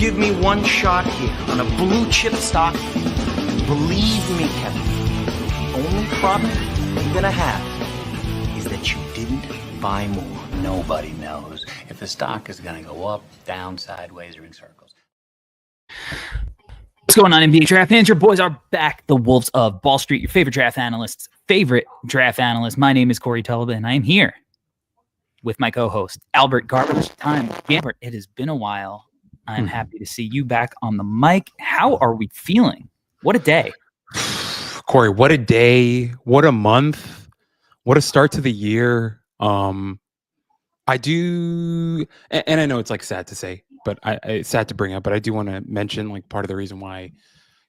give me one shot here on a blue chip stock, believe me, Kevin, the only problem you're gonna have is that you didn't buy more. Nobody knows if the stock is going to go up, down, sideways, or in circles. What's going on, NBA Draft fans? Your boys are back. The Wolves of Ball Street, your favorite draft analyst's favorite draft analyst. My name is Corey Tullivan, and I am here with my co-host, Albert Garbage Time. Albert, it has been a while. I'm happy to see you back on the mic. How are we feeling? What a day. Corey, what a day. What a month. What a start to the year. I do, and I know it's like sad to say, but it's sad to bring up, but I do want to mention like part of the reason why,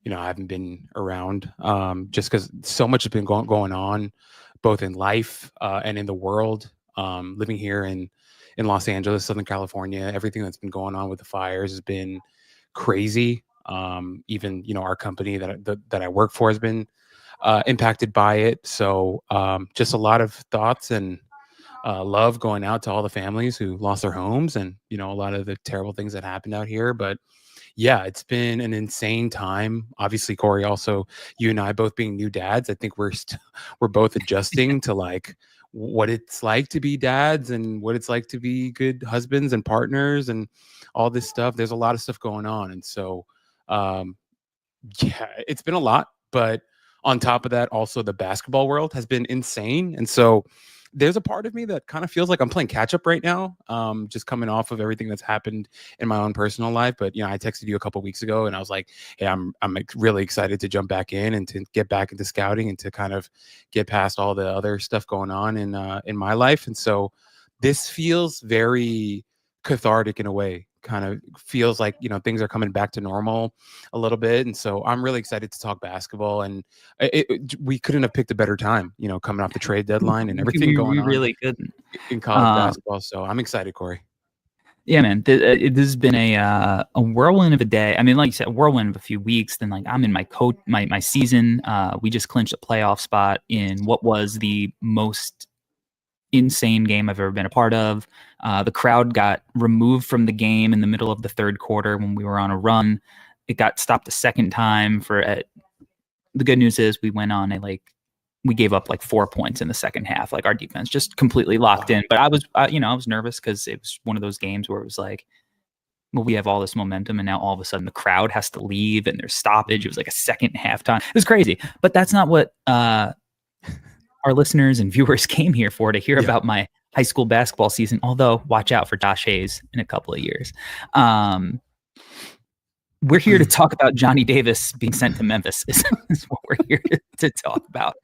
I haven't been around, just because so much has been going on, both in life and in the world. Living here in Los Angeles, Southern California, everything that's been going on with the fires has been crazy. Even our company that I work for has been impacted by it. So just a lot of thoughts and love going out to all the families who lost their homes and, a lot of the terrible things that happened out here. But yeah, it's been an insane time. Obviously, Corey, also you and I both being new dads, I think we're both adjusting to like what it's like to be dads and what it's like to be good husbands and partners and all this stuff. There's a lot of stuff going on. And so, yeah, it's been a lot. But on top of that, also the basketball world has been insane. And so there's a part of me that kind of feels like I'm playing catch up right now, just coming off of everything that's happened in my own personal life. But, I texted you a couple of weeks ago and I was like, hey, I'm really excited to jump back in and to get back into scouting and to kind of get past all the other stuff going on in my life. And so this feels very cathartic in a way. Kind of feels like things are coming back to normal a little bit, and so I'm really excited to talk basketball. And we couldn't have picked a better time, coming off the trade deadline and everything going on. We really couldn't in college basketball. So I'm excited, Corey. Yeah, man. This has been a whirlwind of a day. I mean, like you said, a whirlwind of a few weeks. Then, like, I'm in my season. We just clinched a playoff spot in what was the most insane game I've ever been a part of. The crowd got removed from the game in the middle of the third quarter when we were on a run. It got stopped a second time the good news is we went on we gave up like 4 points in the second half. Like our defense just completely locked in. But I was nervous because it was one of those games where it was like, well, we have all this momentum and now all of a sudden the crowd has to leave and there's stoppage. It was like a second halftime. It was crazy, but that's not what, our listeners and viewers came here for, to hear about my high school basketball season. Although, watch out for Josh Hayes in a couple of years. We're here to talk about Johnny Davis being sent to Memphis. Is what we're here to talk about.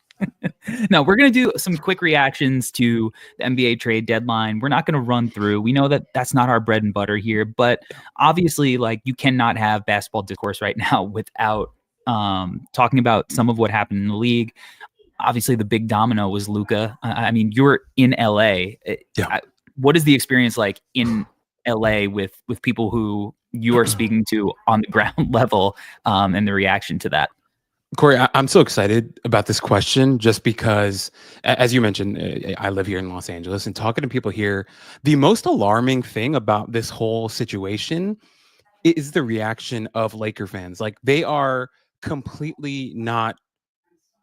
Now, we're going to do some quick reactions to the NBA trade deadline. We're not going to run through. We know that that's not our bread and butter here, but obviously, like, you cannot have basketball discourse right now without talking about some of what happened in the league. Obviously, the big domino was Luka. I mean, you're in LA. What is the experience like in LA with people who you are speaking to on the ground level, and the reaction to that? Corey, I'm so excited about this question just because, as you mentioned, I live here in Los Angeles, and talking to people here, the most alarming thing about this whole situation is the reaction of Laker fans. Like, they are completely not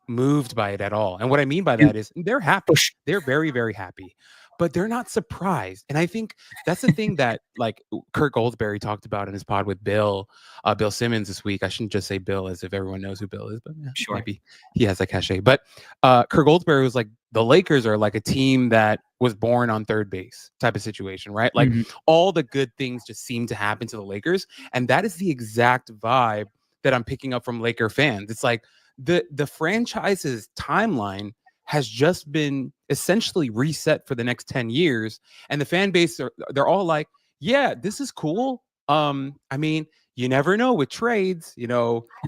moved by it at all. And what I mean by that is they're happy. They're very, very happy, but they're not surprised. And I think that's the thing that, like, Kurt Goldsberry talked about in his pod with Bill Simmons this week. I shouldn't just say Bill as if everyone knows who Bill is, but sure, maybe he has that cachet. But Kurt Goldsberry was like, the Lakers are like a team that was born on third base type of situation, right? Like, all the good things just seem to happen to the Lakers. And that is the exact vibe that I'm picking up from Laker fans. It's like, the franchise's timeline has just been essentially reset for the next 10 years. And the fan base, they're all like, yeah, this is cool. I mean, you never know with trades,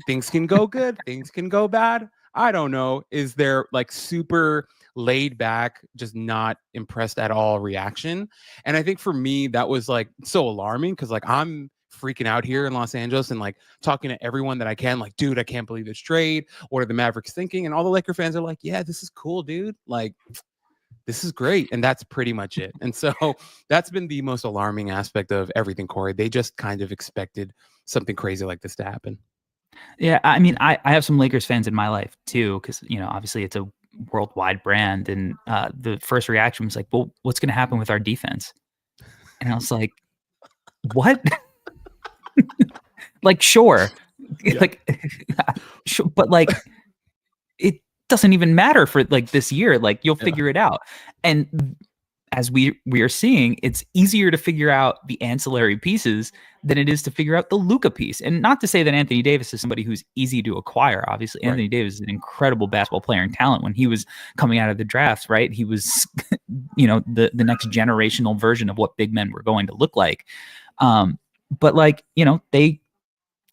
things can go good, things can go bad. I don't know. Is there like super laid back, just not impressed at all reaction? And I think for me, that was like so alarming because, like, I'm freaking out here in Los Angeles and like talking to everyone that I can, like, dude, I can't believe this trade. What are the Mavericks thinking? And all the Laker fans are like, yeah, this is cool, dude. Like, this is great. And that's pretty much it. And so that's been the most alarming aspect of everything, Corey. They just kind of expected something crazy like this to happen. Yeah, I mean, I have some Lakers fans in my life too, because obviously it's a worldwide brand, and the first reaction was like, "Well, what's going to happen with our defense?" And I was like, "What?" Like, sure, like, sure, but like, it doesn't even matter for like this year. Like, you'll figure it out, and as we are seeing, it's easier to figure out the ancillary pieces than it is to figure out the Luka piece. And not to say that Anthony Davis is somebody who's easy to acquire. Obviously, Anthony Davis is an incredible basketball player and talent. When he was coming out of the drafts, right, he was, the next generational version of what big men were going to look like. But like, they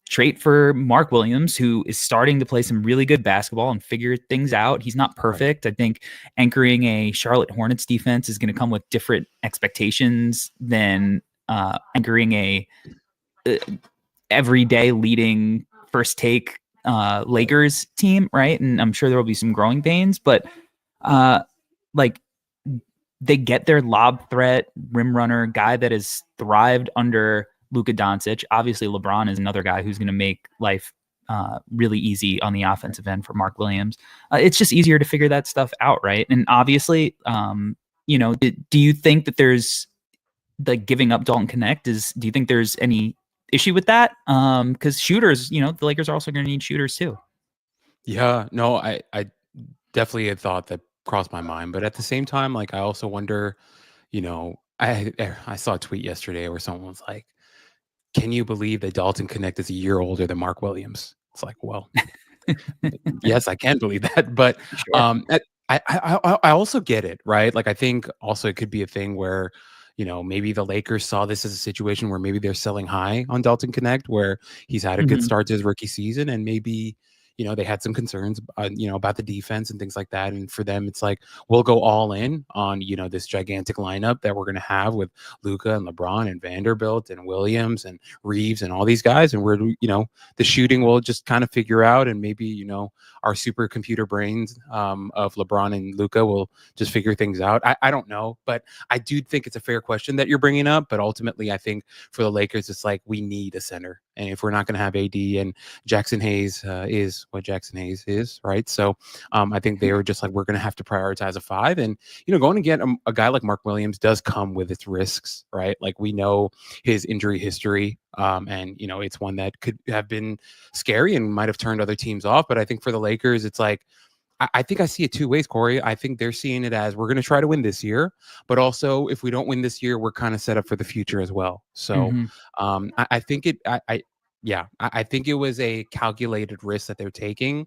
trade for Mark Williams, who is starting to play some really good basketball and figure things out. He's not perfect. I think anchoring a Charlotte Hornets defense is going to come with different expectations than anchoring a everyday leading first take Lakers team, right? And I'm sure there will be some growing pains, but like they get their lob threat, rim runner, guy that has thrived under Luka Doncic. Obviously, LeBron is another guy who's going to make life really easy on the offensive end for Mark Williams. It's just easier to figure that stuff out, right? And obviously, do you think that there's like giving up Dalton Connect? Do you think there's any issue with that? Because shooters, the Lakers are also going to need shooters too. Yeah, no, I definitely had thought that crossed my mind, but at the same time, like I also wonder, I saw a tweet yesterday where someone was like, "Can you believe that Dalton Connect is a year older than Mark Williams?" It's like, well, yes, I can believe that, but Sure. I also get it, right? Like I think also it could be a thing where maybe the Lakers saw this as a situation where maybe they're selling high on Dalton Connect, where he's had a good start to his rookie season, and maybe they had some concerns, about the defense and things like that. And for them, it's like, we'll go all in on, this gigantic lineup that we're going to have with Luka and LeBron and Vanderbilt and Williams and Reeves and all these guys. And we're, the shooting we'll just kind of figure out. And maybe, our supercomputer brains of LeBron and Luka will just figure things out. I don't know, but I do think it's a fair question that you're bringing up. But ultimately, I think for the Lakers, it's like, we need a center. And if we're not going to have AD, and Jackson Hayes is what Jackson Hayes is, right? So I think they were just like, we're going to have to prioritize a five. And, going to get a guy like Mark Williams does come with its risks, right? Like we know his injury history, and, it's one that could have been scary and might have turned other teams off. But I think for the Lakers, it's like, I think I see it two ways, Corey. I think they're seeing it as, we're going to try to win this year, but also if we don't win this year, we're kind of set up for the future as well. So I think I think it was a calculated risk that they're taking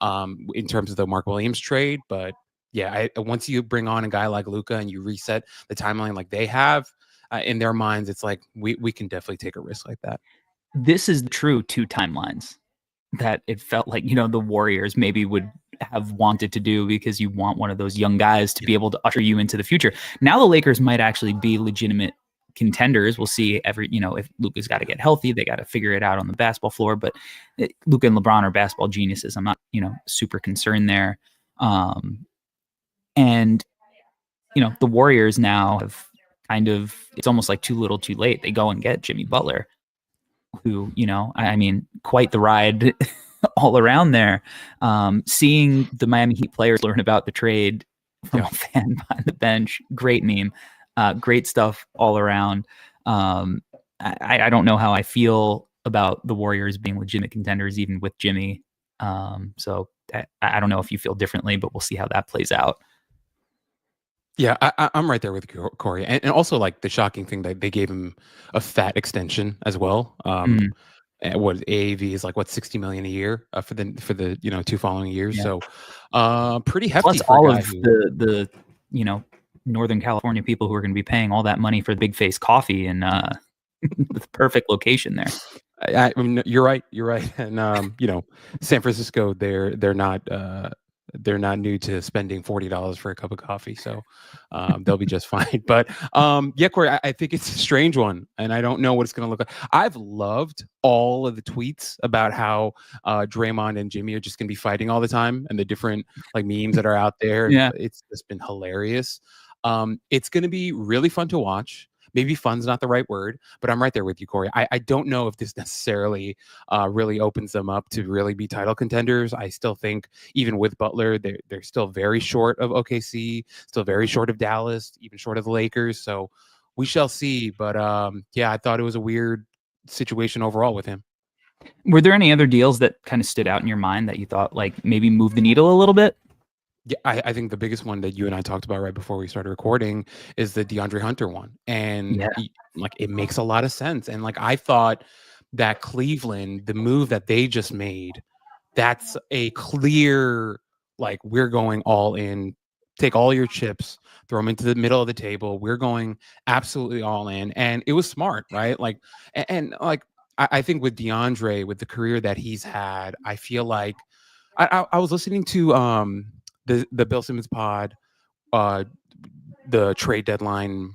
in terms of the Mark Williams trade. But yeah, once you bring on a guy like Luka and you reset the timeline like they have in their minds, it's like we can definitely take a risk like that. This is the true two timelines that it felt like, the Warriors maybe would have wanted to do, because you want one of those young guys to be able to usher you into the future. Now the Lakers might actually be legitimate contenders. We'll see if Luka's got to get healthy, they got to figure it out on the basketball floor. But Luka and LeBron are basketball geniuses. I'm not, super concerned there. And, the Warriors now have kind of, it's almost like too little too late. They go and get Jimmy Butler, who, I mean, quite the ride all around there. Seeing the Miami Heat players learn about the trade from a fan behind the bench, great meme, great stuff all around. I don't know how I feel about the Warriors being legitimate contenders, even with Jimmy. So I don't know if you feel differently, but we'll see how that plays out. Yeah, I'm right there with Corey, and also like the shocking thing that they gave him a fat extension as well. What AAV is like, what, $60 million a year for the 2 following years. Yeah. So pretty hefty. Plus for all a guy of the Northern California people who are going to be paying all that money for the Big Face coffee and the perfect location there. I mean, you're right, and San Francisco, they're not they're not new to spending $40 for a cup of coffee, so they'll be just fine. But yeah, Corey, I think it's a strange one, and I don't know what it's going to look like. I've loved all of the tweets about how Draymond and Jimmy are just going to be fighting all the time, and the different like memes that are out there. Yeah. It's just been hilarious. It's going to be really fun to watch. Maybe fun's not the right word, but I'm right there with you, Corey. I don't know if this necessarily really opens them up to really be title contenders. I still think even with Butler, they're still very short of OKC, still very short of Dallas, even short of the Lakers. So we shall see. But yeah, I thought it was a weird situation overall with him. Were there any other deals that kind of stood out in your mind that you thought like maybe moved the needle a little bit? Yeah, I think the biggest one that you and I talked about right before we started recording is the DeAndre Hunter one. And Yeah. like it makes a lot of sense. And like I thought that Cleveland, the move that they just made, that's a clear like we're going all in, take all your chips, throw them into the middle of the table. We're going absolutely all in. And it was smart, right? Like and like I think with DeAndre, with the career that he's had, I feel like I was listening to the Bill Simmons pod, uh, the trade deadline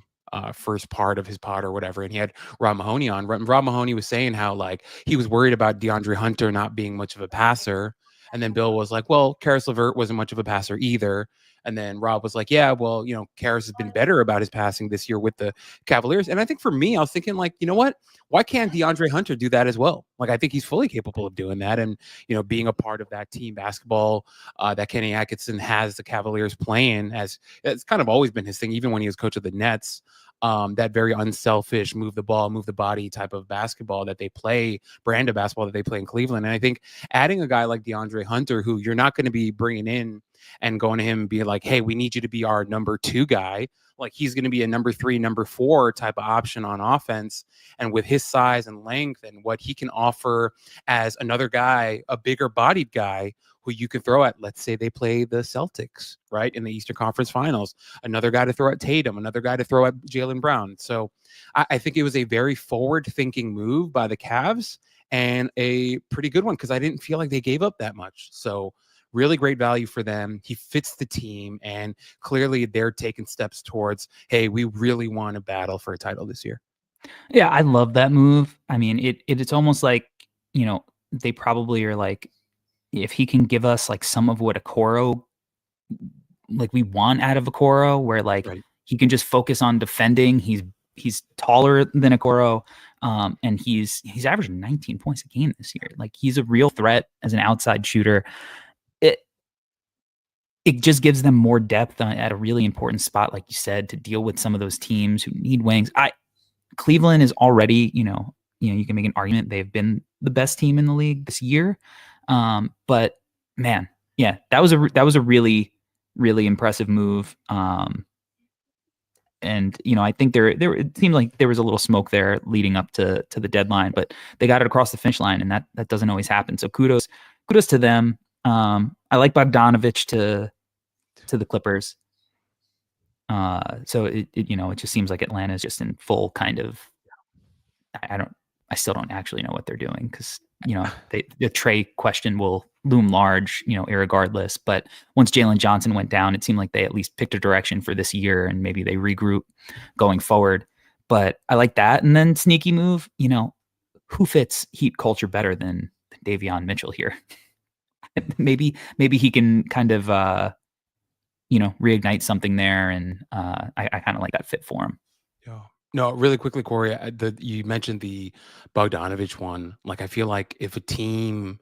first part of his pod or whatever, and he had Rob Mahoney on. Rob Mahoney was saying how like he was worried about DeAndre Hunter not being much of a passer, and then Bill was like, "Well, Karis LeVert wasn't much of a passer either." And then Rob was like, "Yeah, well, you know, Karis has been better about his passing this year with the Cavaliers." And I think for me, I was thinking like, you know what? Why can't DeAndre Hunter do that as well? Like, I think he's fully capable of doing that, and you know, being a part of that team basketball that Kenny Atkinson has the Cavaliers playing, as it's kind of always been his thing, even when he was coach of the Nets. That very unselfish, move the ball, move the body type of basketball that they play, brand of basketball that they play in Cleveland. And I think adding a guy like DeAndre Hunter, who you're not going to be bringing in and going to him and be like, hey, we need you to be our number 2 guy. Like he's going to be a number 3, number 4 type of option on offense. And with his size and length and what he can offer as another guy, a bigger bodied guy who you can throw at, let's say they play the Celtics, right, in the Eastern Conference Finals, another guy to throw at Tatum, another guy to throw at Jaylen Brown. So I think it was a very forward-thinking move by the Cavs and a pretty good one because I didn't feel like they gave up that much. So really great value for them. He fits the team, and clearly they're taking steps towards, hey, we really want to battle for a title this year. Yeah, I love that move. I mean, it's almost like, you know, they probably are like, if he can give us like some of what Okoro, like we want out of Okoro, where like Right. he can just focus on defending. He's taller than Okoro, and he's averaging 19 points a game this year. Like he's a real threat as an outside shooter. It just gives them more depth at a really important spot, like you said, to deal with some of those teams who need wings. Cleveland is already, you know, you can make an argument they've been the best team in the league this year. But man, yeah, that was a really, really impressive move. And you know, I think it seemed like there was a little smoke there leading up to the deadline, but they got it across the finish line, and that doesn't always happen. So kudos to them. I like Bogdanovich to the Clippers. So it you know, it just seems like Atlanta is just in full kind of, I still don't actually know what they're doing because, you know, the Trey question will loom large, you know, irregardless. But once Jalen Johnson went down, it seemed like they at least picked a direction for this year and maybe they regroup going forward. But I like that. And then sneaky move, you know, who fits Heat culture better than Davion Mitchell here? maybe he can kind of, you know, reignite something there. And I kind of like that fit for him. Yeah. No, really quickly, Corey, you mentioned the Bogdanovich one. Like, I feel like if a team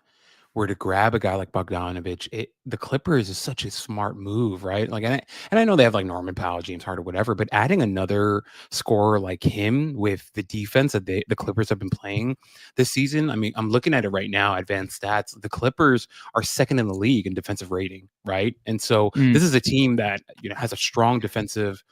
were to grab a guy like Bogdanovich, the Clippers is such a smart move, right? Like, and I know they have like Norman Powell, James Harden, whatever, but adding another scorer like him with the defense that the Clippers have been playing this season. I mean, I'm looking at it right now, advanced stats. The Clippers are second in the league in defensive rating, right? And so this is a team that, you know, has a strong defensive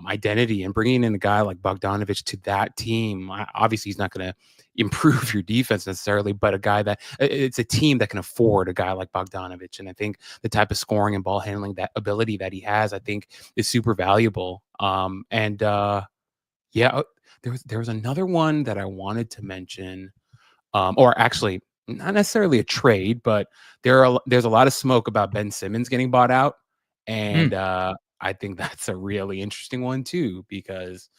identity, and bringing in a guy like Bogdanovich to that team, obviously he's not going to improve your defense necessarily, but a guy that it's a team that can afford a guy like Bogdanovich. And I think the type of scoring and ball handling, that ability that he has, I think is super valuable. Yeah, there was another one that I wanted to mention. Or actually, not necessarily a trade, but there's a lot of smoke about Ben Simmons getting bought out, and I think that's a really interesting one too, because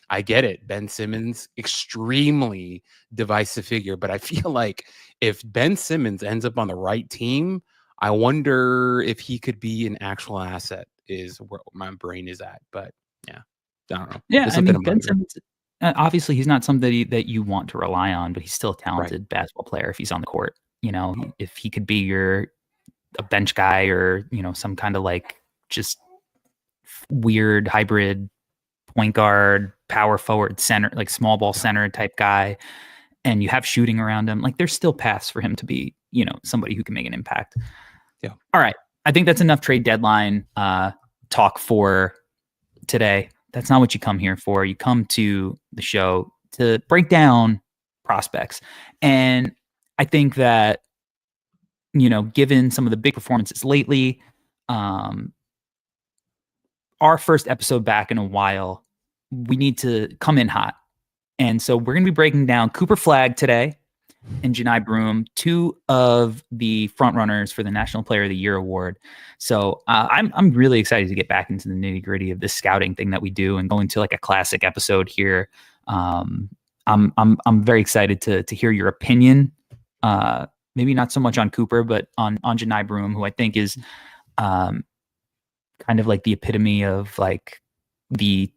I get it. Ben Simmons, extremely divisive figure, but I feel like if Ben Simmons ends up on the right team, I wonder if he could be an actual asset. Is where my brain is at, but yeah, I don't know. Yeah, Just I something mean, to Ben monitor. Simmons, obviously, he's not somebody that you want to rely on, but he's still a Right. talented basketball player if he's on the court. If he could be a bench guy or, some kind of like just weird hybrid point guard, power forward, center, like small ball center type guy, and you have shooting around him, like there's still paths for him to be, somebody who can make an impact. Yeah. All right. I think that's enough trade deadline talk for today. That's not what you come here for. You come to the show to break down prospects. And I think that, given some of the big performances lately, our first episode back in a while, we need to come in hot. And so we're going to be breaking down Cooper Flagg today and Johni Broome, two of the front runners for the National Player of the Year award. So I'm really excited to get back into the nitty gritty of this scouting thing that we do and go into like a classic episode here. I'm very excited to hear your opinion. Maybe not so much on Cooper, but on Johni Broome, who I think is kind of like the epitome of like the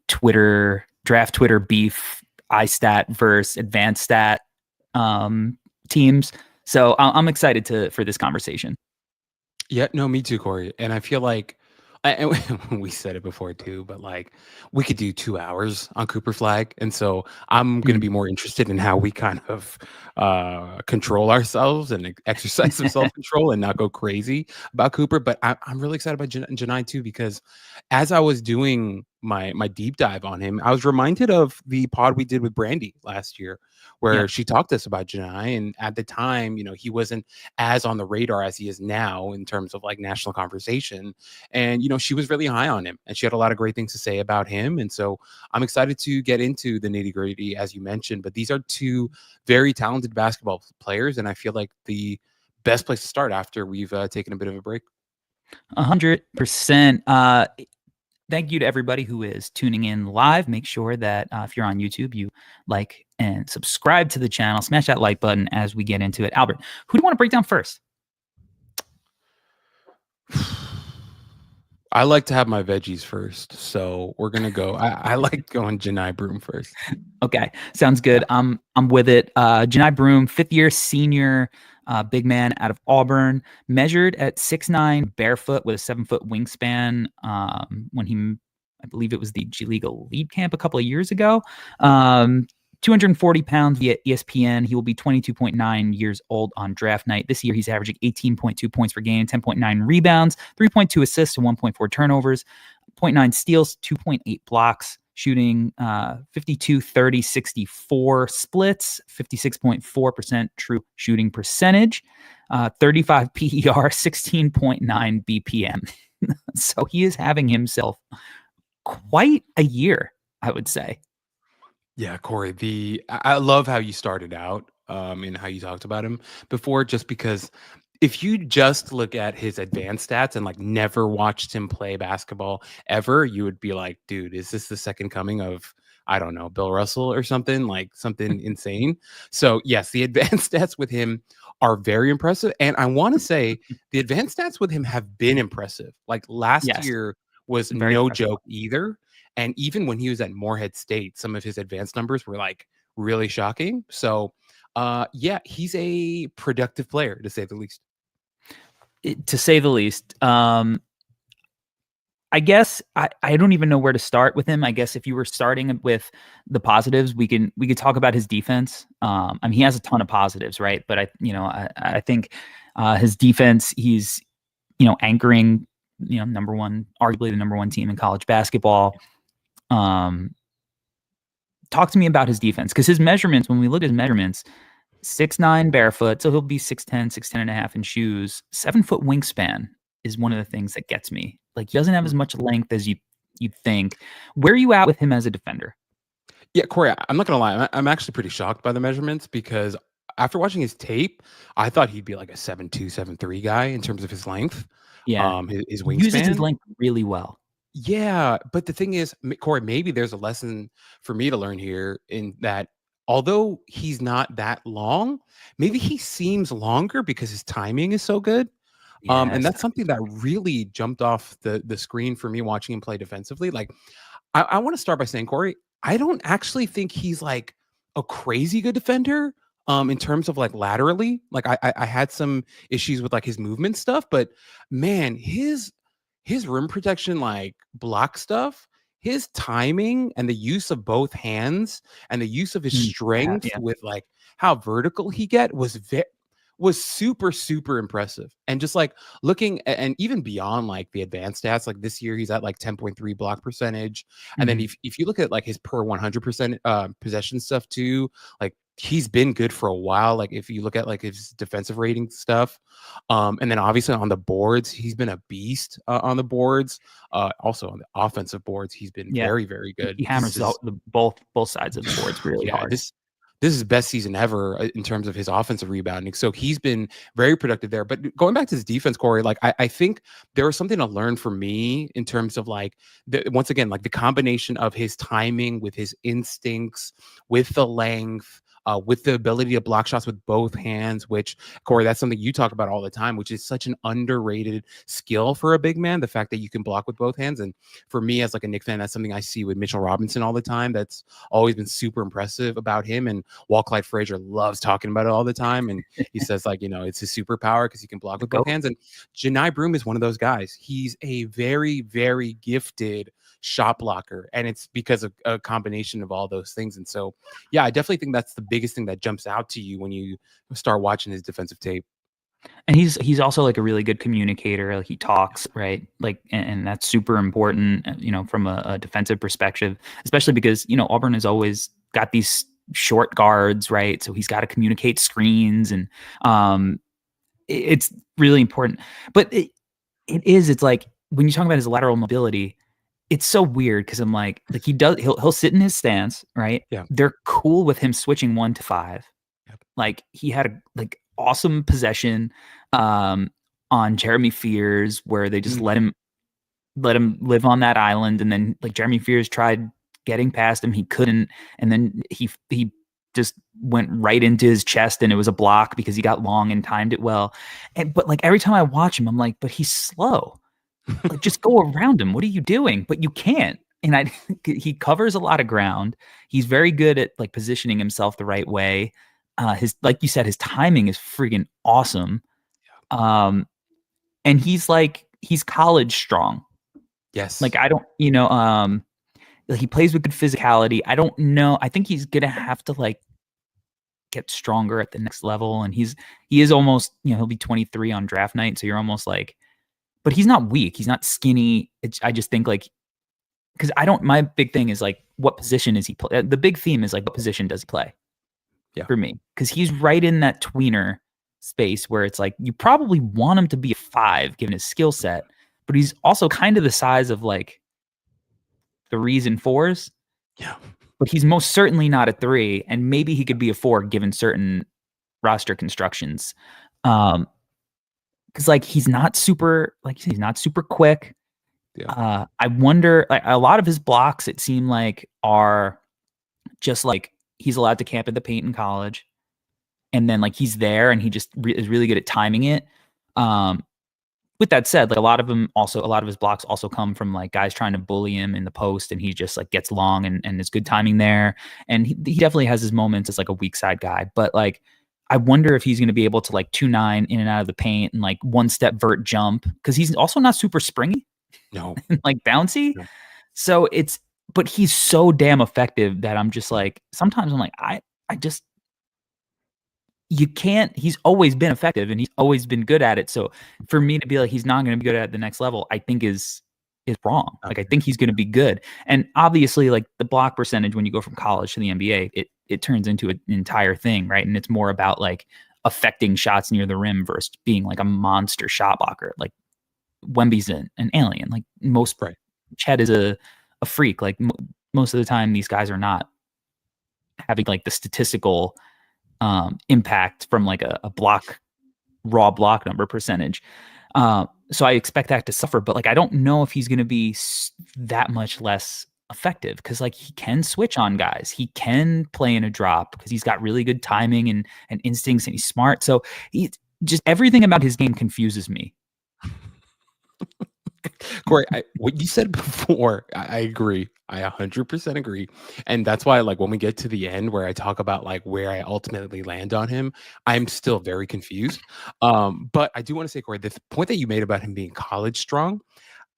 draft Twitter beef, iStat versus advanced stat teams. So I'm excited for this conversation. Yeah, no, me too, Corey. And I feel like, and we said it before too, but like we could do 2 hours on Cooper Flagg, and so I'm going to be more interested in how we kind of control ourselves and exercise some self control and not go crazy about Cooper. But I'm really excited about Johni too, because as I was doing my deep dive on him, I was reminded of the pod we did with Brandy last year, where she talked to us about Johni, and at the time, he wasn't as on the radar as he is now in terms of like national conversation. And, she was really high on him and she had a lot of great things to say about him. And so I'm excited to get into the nitty gritty, as you mentioned, but these are two very talented basketball players. And I feel like the best place to start after we've taken a bit of a break. 100%. Thank you to everybody who is tuning in live. Make sure that if you're on YouTube, you like and subscribe to the channel. Smash that like button as we get into it. Albert, who do you want to break down first? I like to have my veggies first, so we're gonna go. I like going Johni Broome first. Okay, sounds good. I'm with it. Johni Broome, 5th-year senior, big man out of Auburn, measured at 6'9", barefoot with a 7-foot wingspan. When I believe it was the G League Elite Camp a couple of years ago. 240 pounds via ESPN. He will be 22.9 years old on draft night. This year, he's averaging 18.2 points per game, 10.9 rebounds, 3.2 assists, and 1.4 turnovers, 0.9 steals, 2.8 blocks, shooting 52, 30, 64 splits, 56.4% true shooting percentage, 35 PER, 16.9 BPM. So he is having himself quite a year, I would say. Yeah, Corey, I love how you started out and how you talked about him before, just because if you just look at his advanced stats and like never watched him play basketball ever, you would be like, dude, is this the second coming of, I don't know, Bill Russell or something, like something insane? So yes, the advanced stats with him are very impressive. And I want to say the advanced stats with him have been impressive. Like last year was Very no impressive. joke either. And even when he was at Morehead State, some of his advanced numbers were like really shocking. So yeah, he's a productive player, to say the least. To say the least. I guess I don't even know where to start with him. I guess if you were starting with the positives, we could talk about his defense. I mean, he has a ton of positives, right? But I think his defense, he's anchoring number one, arguably the number one team in college basketball. Talk to me about his defense, because his measurements, when we look at his measurements, 6'9" barefoot, so he'll be 6'10", 6'10 and a half in shoes. 7-foot wingspan is one of the things that gets me. Like, he doesn't have as much length as you'd think. Where are you at with him as a defender? Yeah, Corey, I'm not gonna lie. I'm actually pretty shocked by the measurements, because after watching his tape, I thought he'd be like a 7'2", 7'3" guy in terms of his length, Yeah. his He uses his wingspan. length really well. Yeah, but the thing is, Corey, maybe there's a lesson for me to learn here in that although he's not that long, maybe he seems longer because his timing is so good. And Yes. that's something that really jumped off the screen for me watching him play defensively. Like, I want to start by saying, Corey, I don't actually think he's like a crazy good defender. In terms of like laterally, like I had some issues with like his movement stuff, but man, his rim protection, like block stuff, his timing and the use of both hands and the use of his Yeah, strength yeah. with like how vertical he get was super super impressive. And just like looking and even beyond like the advanced stats, like this year he's at like 10.3 block percentage, and then Mhm. if you look at like his per 100% possession stuff too, like he's been good for a while. Like if you look at like his defensive rating stuff, and then obviously on the boards, he's been a beast on the boards. Also on the offensive boards, he's been Yeah. very, very good. He hammers both sides of the boards really Yeah, hard. this is his best season ever in terms of his offensive rebounding. So he's been very productive there. But going back to his defense, Corey, like I think there was something to learn for me in terms of like once again, like the combination of his timing with his instincts, with the length. With the ability to block shots with both hands, which Corey, that's something you talk about all the time, which is such an underrated skill for a big man. The fact that you can block with both hands, and for me as like a Knicks fan, that's something I see with Mitchell Robinson all the time. That's always been super impressive about him. And Walt Clyde Frazier loves talking about it all the time. And he says, like, it's his superpower because he can block The with both GOAT. hands. And Johni Broome is one of those guys. He's a very, very gifted shot blocker. And it's because of a combination of all those things. And so, yeah, I definitely think that's the biggest thing that jumps out to you when you start watching his defensive tape. And he's also like a really good communicator. Like he talks, right? Like, and that's super important, from a defensive perspective, especially because, Auburn has always got these short guards, right? So he's got to communicate screens, and it's really important. But it's like when you talk about his lateral mobility, it's so weird because I'm like he'll sit in his stance, right? Yeah. They're cool with him switching 1 to 5. Yep. Like he had a awesome possession on Jeremy Fears where they just let him live on that island, and then like Jeremy Fears tried getting past him, he couldn't, and then he just went right into his chest, and it was a block because he got long and timed it well. But like every time I watch him, I'm like, but he's slow. Like just go around him. What are you doing? But you can't. And he covers a lot of ground. He's very good at like positioning himself the right way. Like you said, his timing is freaking awesome. And he's college strong. Yes. Like I don't, he plays with good physicality. I don't know. I think he's gonna have to like get stronger at the next level. And he is almost, he'll be 23 on draft night. So you're almost like, but he's not weak. He's not skinny. I just think like, because my big thing is like, what position is he play? The big theme is like, what position does he play? Yeah. For me, because he's right in that tweener space where it's like, you probably want him to be a 5 given his skill set, but he's also kind of the size of like 3s and 4s. Yeah. But he's most certainly not a 3, and maybe he could be a 4 given certain roster constructions. Because like he's not super quick. Yeah. I wonder, like a lot of his blocks, it seemed like are just like he's allowed to camp in the paint in college, and then like he's there and he just is really good at timing it. With that said, like a lot of his blocks also come from like guys trying to bully him in the post, and he just like gets long and is good timing there. And he definitely has his moments as like a weak side guy, but like I wonder if he's going to be able to like 2-9 in and out of the paint and like one step vert jump, because he's also not super springy. No. Like bouncy. No. So but he's so damn effective that I'm just like, sometimes I'm like, you can't, he's always been effective and he's always been good at it. So for me to be like, he's not going to be good at the next level, I think is wrong. Okay. Like, I think he's going to be good. And obviously like the block percentage, when you go from college to the NBA, it turns into an entire thing. Right. And it's more about like affecting shots near the rim versus being like a monster shot blocker. Like Wemby's an alien. Like Right. Chet is a freak. Like most of the time these guys are not having like the statistical impact from like a raw block number percentage. So I expect that to suffer, but like I don't know if he's going to be that much less effective because like he can switch on guys, he can play in a drop because he's got really good timing and instincts, and he's smart. So he just everything about his game confuses me. Corey, what you said before, I agree. I 100% agree. And that's why, like, when we get to the end where I talk about like where I ultimately land on him, I'm still very confused. But I do want to say, Corey, the point that you made about him being college strong,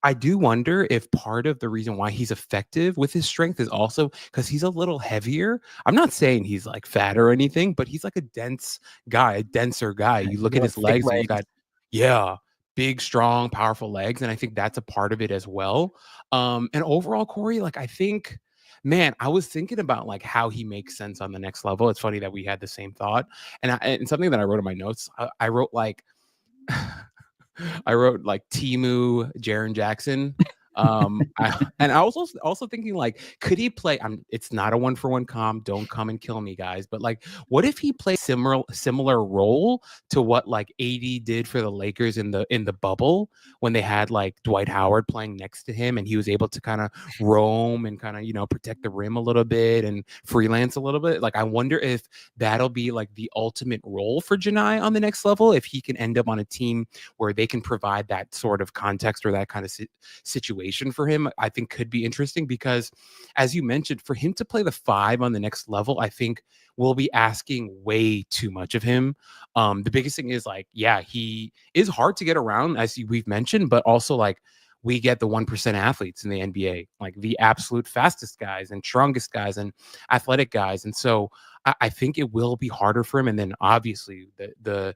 I do wonder if part of the reason why he's effective with his strength is also because he's a little heavier. I'm not saying he's like fat or anything, but he's like a dense guy, a denser guy. You look at his Thick legs and you got, yeah, big, strong, powerful legs. And I think that's a part of it as well. And overall, Corey, like, I think, man, I was thinking about like how he makes sense on the next level. It's funny that we had the same thought. And something that I wrote in my notes, I wrote like, I wrote like Timu, Jaren Jackson. And I was also thinking like, could he play? It's not a 1-for-1 comp. Don't come and kill me, guys. But like, what if he played similar role to what like AD did for the Lakers in the bubble when they had like Dwight Howard playing next to him, and he was able to kind of roam and kind of protect the rim a little bit and freelance a little bit. Like, I wonder if that'll be like the ultimate role for Johni on the next level, if he can end up on a team where they can provide that sort of context or that kind of situation for him. I think could be interesting because, as you mentioned, for him to play the 5 on the next level, I think we'll be asking way too much of him. The biggest thing is like, yeah, he is hard to get around, as we've mentioned, but also like we get the 1% athletes in the NBA, like the absolute fastest guys and strongest guys and athletic guys. And so I think it will be harder for him. And then obviously the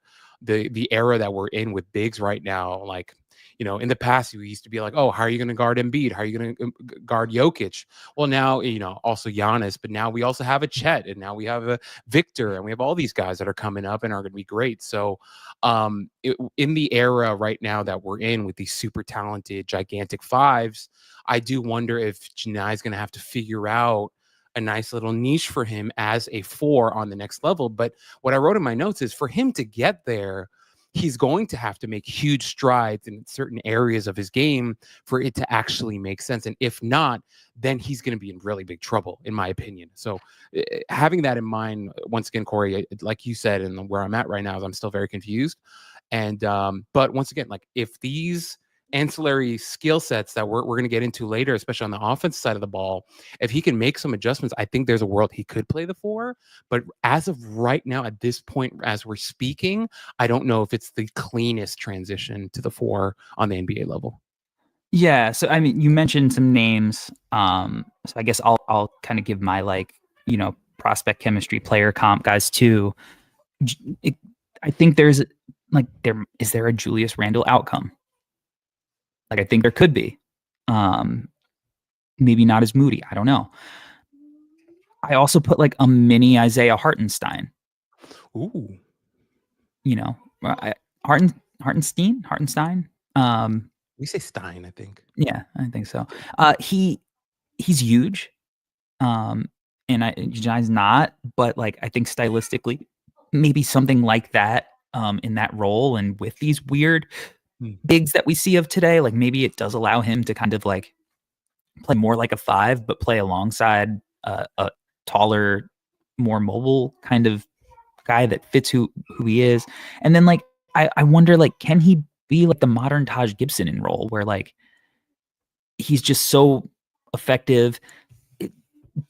era that we're in with bigs right now, like, in the past, we used to be like, oh, how are you going to guard Embiid? How are you going to guard Jokic? Well, now, also Giannis, but now we also have a Chet, and now we have a Victor, and we have all these guys that are coming up and are going to be great. So in the era right now that we're in with these super talented, gigantic 5s, I do wonder if Johni is going to have to figure out a nice little niche for him as a 4 on the next level. But what I wrote in my notes is for him to get there, he's going to have to make huge strides in certain areas of his game for it to actually make sense. And if not, then he's going to be in really big trouble, in my opinion. So having that in mind, once again, Corey, like you said, and where I'm at right now is I'm still very confused. And but once again, like if these ancillary skill sets that we're going to get into later, especially on the offense side of the ball, if he can make some adjustments, I think there's a world he could play the 4. But as of right now, at this point, as we're speaking, I don't know if it's the cleanest transition to the 4 on the NBA level. Yeah, so I mean, you mentioned some names. So I guess I'll kind of give my prospect chemistry player comp guys too. I think there's is there a Julius Randle outcome? Like I think there could be. Maybe not as moody. I don't know. I also put like a mini Isaiah Hartenstein. Ooh. Hartenstein. We say Stein, I think. Yeah, I think so. He's huge. And Johni's not, but like I think stylistically, maybe something like that in that role, and with these weird bigs that we see of today, like maybe it does allow him to kind of like play more like a 5, but play alongside a taller, more mobile kind of guy that fits who he is. And then like I wonder, like, can he be like the modern Taj Gibson in role where like he's just so effective.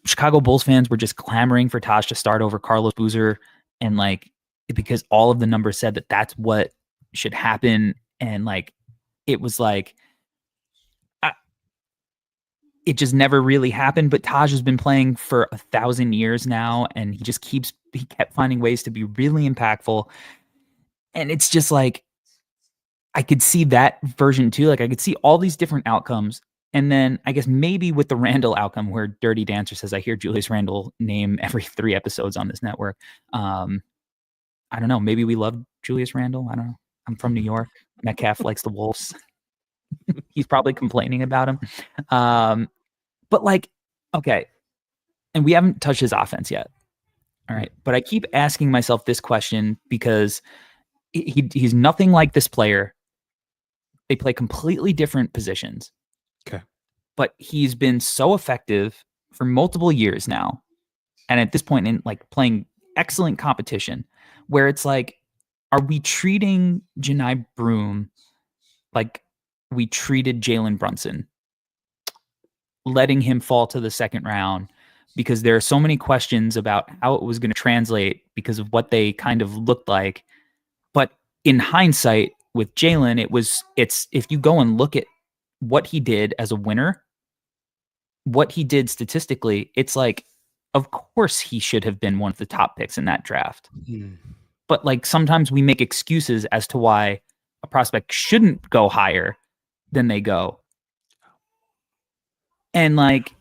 Chicago Bulls fans were just clamoring for Taj to start over Carlos Boozer, and like because all of the numbers said that that's what should happen, and like it was like it just never really happened. But Taj has been playing for 1,000 years now, and he kept finding ways to be really impactful, and it's just like I could see that version too. Like I could see all these different outcomes. And then I guess maybe with the Randall outcome where Dirty Dancer says, I hear Julius Randle name every 3 episodes on this network. I don't know. Maybe we love Julius Randle. I don't know. I'm from New York. Metcalf likes the Wolves. He's probably complaining about him. But like, okay. And we haven't touched his offense yet. All right. But I keep asking myself this question because he's nothing like this player. They play completely different positions. Okay. But he's been so effective for multiple years now. And at this point in like playing excellent competition where it's like, are we treating Johni Broome like we treated Jalen Brunson, letting him fall to the second round because there are so many questions about how it was going to translate because of what they kind of looked like. But in hindsight with Jalen, it's if you go and look at what he did as a winner, what he did statistically, it's like, of course he should have been one of the top picks in that draft. But like sometimes we make excuses as to why a prospect shouldn't go higher than they go. And like,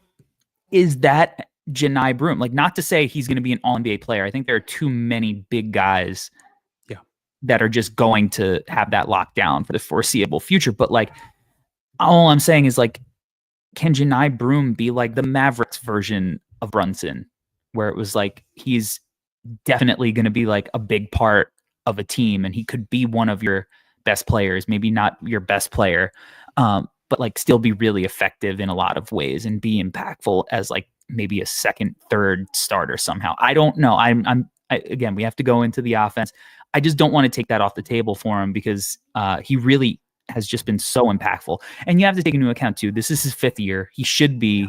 is that Johni Broome? Like, not to say he's going to be an all-NBA player. I think there are too many big guys that are just going to have that locked down for the foreseeable future. But like, all I'm saying is like, can Johni Broome be like the Mavericks version of Brunson, where it was like, he's definitely going to be like a big part of a team and he could be one of your best players, maybe not your best player, but like still be really effective in a lot of ways and be impactful as like maybe a second, third starter somehow. I don't know. Again, we have to go into the offense. I just don't want to take that off the table for him because he really has just been so impactful. And you have to take into account too, this is his 5th year. He should be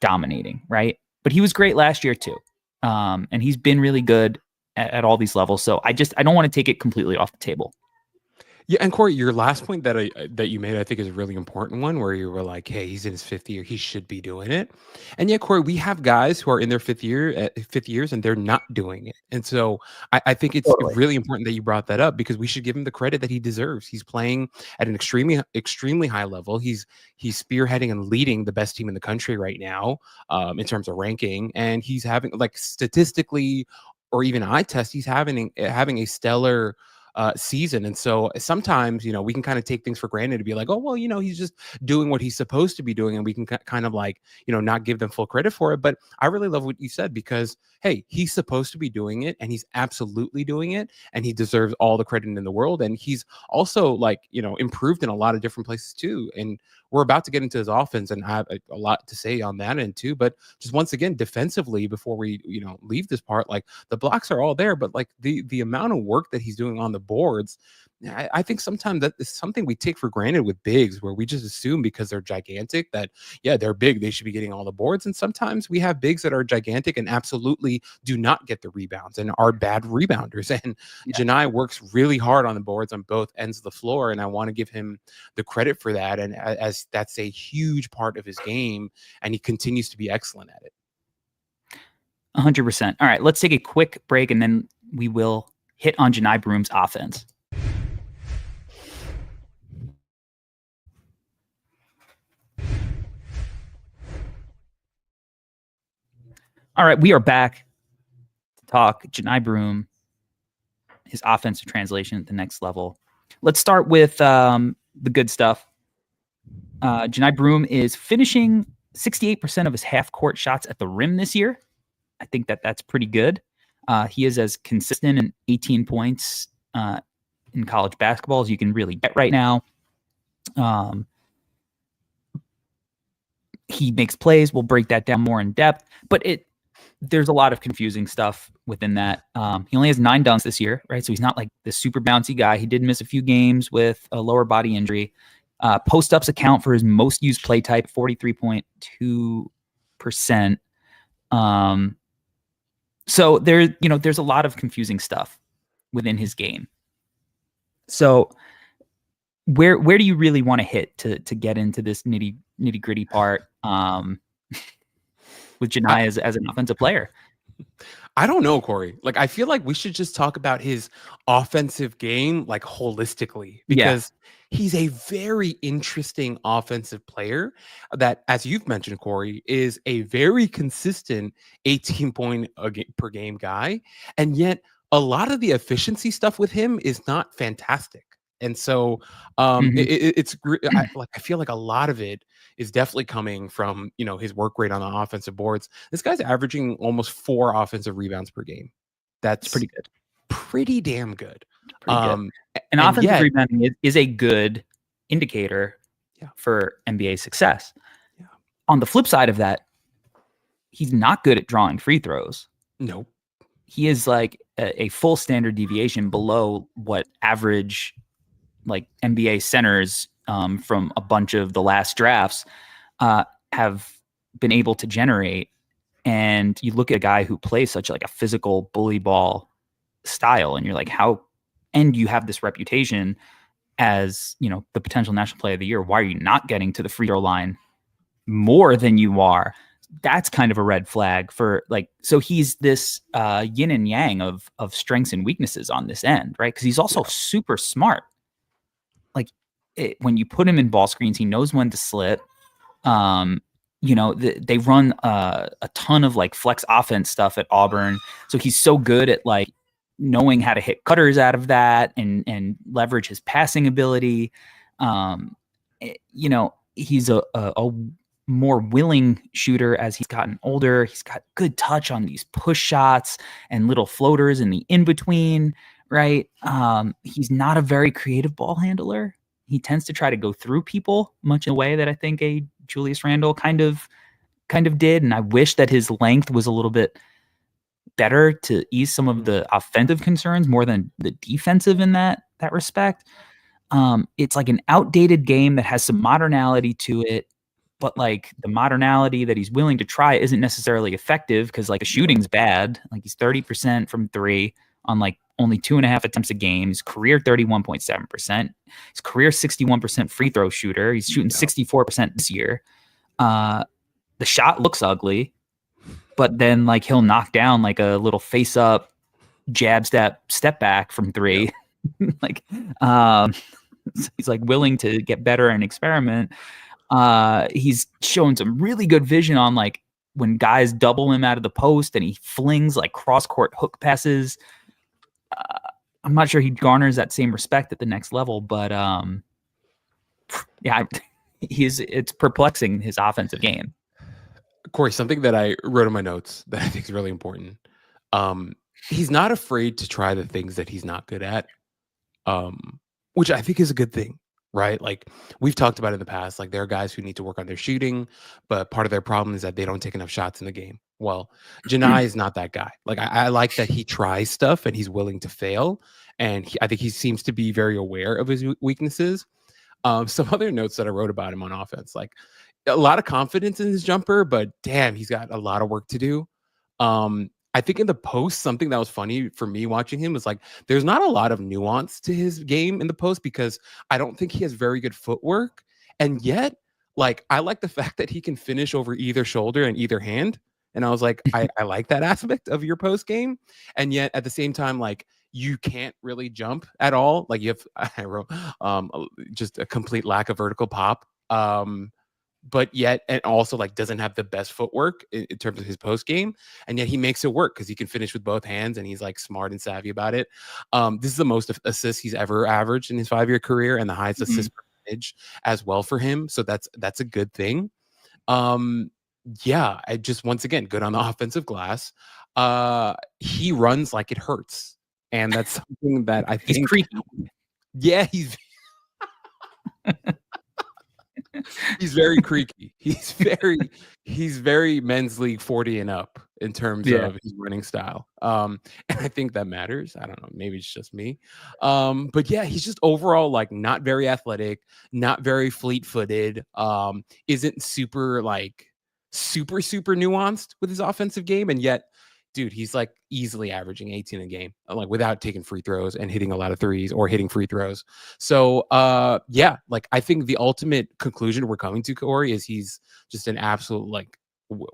dominating, right? But he was great last year too. And he's been really good at all these levels. So I don't want to take it completely off the table. Yeah, and Corey, your last point that you made, I think, is a really important one, where you were like, "Hey, he's in his 5th year; he should be doing it." And yet, Corey, we have guys who are in their 5th years, and they're not doing it. And so, I think it's really important that you brought that up because we should give him the credit that he deserves. He's playing at an extremely high level. He's spearheading and leading the best team in the country right now, in terms of ranking, and he's having, like, statistically, or even eye test, he's having a stellar season. And so sometimes, we can kind of take things for granted to be like, oh, well, he's just doing what he's supposed to be doing. And we can kind of like, not give them full credit for it. But I really love what you said because, hey, he's supposed to be doing it and he's absolutely doing it. And he deserves all the credit in the world. And he's also like, improved in a lot of different places too. And we're about to get into his offense and I have a lot to say on that end too. But just once again, defensively, before we, leave this part, like the blocks are all there, but like the amount of work that he's doing on the boards, I think sometimes that is something we take for granted with bigs, where we just assume because they're gigantic that, yeah, they're big, they should be getting all the boards. And sometimes we have bigs that are gigantic and absolutely do not get the rebounds and are bad rebounders. And Johni works really hard on the boards on both ends of the floor. And I want to give him the credit for that. And as that's a huge part of his game, and he continues to be excellent at it. 100%. All right, let's take a quick break and then we will hit on Johni Broome's offense. All right, we are back to talk Johni Broome, his offensive translation at the next level. Let's start with the good stuff. Johni Broome is finishing 68% of his half-court shots at the rim this year. I think that's pretty good. He is as consistent in 18 points in college basketball as you can really get right now. He makes plays. We'll break that down more in depth, but there's a lot of confusing stuff within that. He only has 9 dunks this year, right? So he's not like the super bouncy guy. He did miss a few games with a lower body injury. Post-ups account for his most used play type, 43.2%. So there's a lot of confusing stuff within his game. So where do you really want to hit to get into this nitty gritty part with Johni as an offensive player? I don't know, Corey. Like, I feel like we should just talk about his offensive game, like, holistically, because he's a very interesting offensive player that, as you've mentioned, Corey, is a very consistent 18 point per game guy. And yet a lot of the efficiency stuff with him is not fantastic. And so I feel like a lot of it is definitely coming from, his work rate on the offensive boards. This guy's averaging almost 4 offensive rebounds per game. It's That's pretty good. pretty damn good. Pretty good. And And offensive yet, rebounding is a good indicator Yeah. for NBA success. Yeah. On the flip side of that, he's not good at drawing free throws. Nope. He is like a full standard deviation below what average like NBA centers from a bunch of the last drafts have been able to generate. And you look at a guy who plays such like a physical bully ball style, and you're like, how? And you have this reputation as, the potential national player of the year. Why are you not getting to the free throw line more than you are? That's kind of a red flag for like, so he's this yin and yang of strengths and weaknesses on this end, right? Because he's also super smart. Like when you put him in ball screens, he knows when to slip. They run a ton of like flex offense stuff at Auburn. So he's so good at like knowing how to hit cutters out of that and leverage his passing ability. He's a more willing shooter as he's gotten older. He's got good touch on these push shots and little floaters in the in-between, right? He's not a very creative ball handler. He tends to try to go through people much in a way that I think a Julius Randle kind of did. And I wish that his length was a little bit better to ease some of the offensive concerns more than the defensive in that respect. It's like an outdated game that has some modernality to it, but like the modernality that he's willing to try isn't necessarily effective because like the shooting's bad. Like he's 30% from 3 on like only 2.5 attempts a game. His career 31.7%. His career 61% free throw shooter. He's shooting 64% this year. The shot looks ugly, but then like he'll knock down like a little face up jab step back from 3. Like he's like willing to get better and experiment. He's showing some really good vision on like when guys double him out of the post and he flings like cross court hook passes. I'm not sure he garners that same respect at the next level, but it's perplexing, his offensive game. Corey, something that I wrote in my notes that I think is really important. He's not afraid to try the things that he's not good at, which I think is a good thing, right? Like we've talked about in the past, like there are guys who need to work on their shooting, but part of their problem is that they don't take enough shots in the game. Well, Johni is not that guy. Like I like that he tries stuff and he's willing to fail. And I think he seems to be very aware of his weaknesses. Some other notes that I wrote about him on offense, like a lot of confidence in his jumper, but damn, he's got a lot of work to do. I think in the post, something that was funny for me watching him was like, there's not a lot of nuance to his game in the post because I don't think he has very good footwork. And yet, like, I like the fact that he can finish over either shoulder and either hand. And I was like, I like that aspect of your post game. And yet at the same time, like, you can't really jump at all. Like I wrote just a complete lack of vertical pop. But yet, and also like doesn't have the best footwork in terms of his post game. And yet he makes it work because he can finish with both hands and he's like smart and savvy about it. This is the most assists he's ever averaged in his 5-year career and the highest assist percentage as well for him. So that's a good thing. I just, once again, good on the offensive glass. He runs like it hurts. And that's something that I think. He's creepy. Yeah, he's very creaky. He's very men's league 40 and up in terms of his running style. And I think that matters. I don't know. Maybe it's just me. But yeah, he's just overall like not very athletic, not very fleet-footed, isn't super nuanced with his offensive game. And yet, dude, he's like easily averaging 18 a game, like without taking free throws and hitting a lot of threes or hitting free throws. So like I think the ultimate conclusion we're coming to, Corey, is he's just an absolute, like,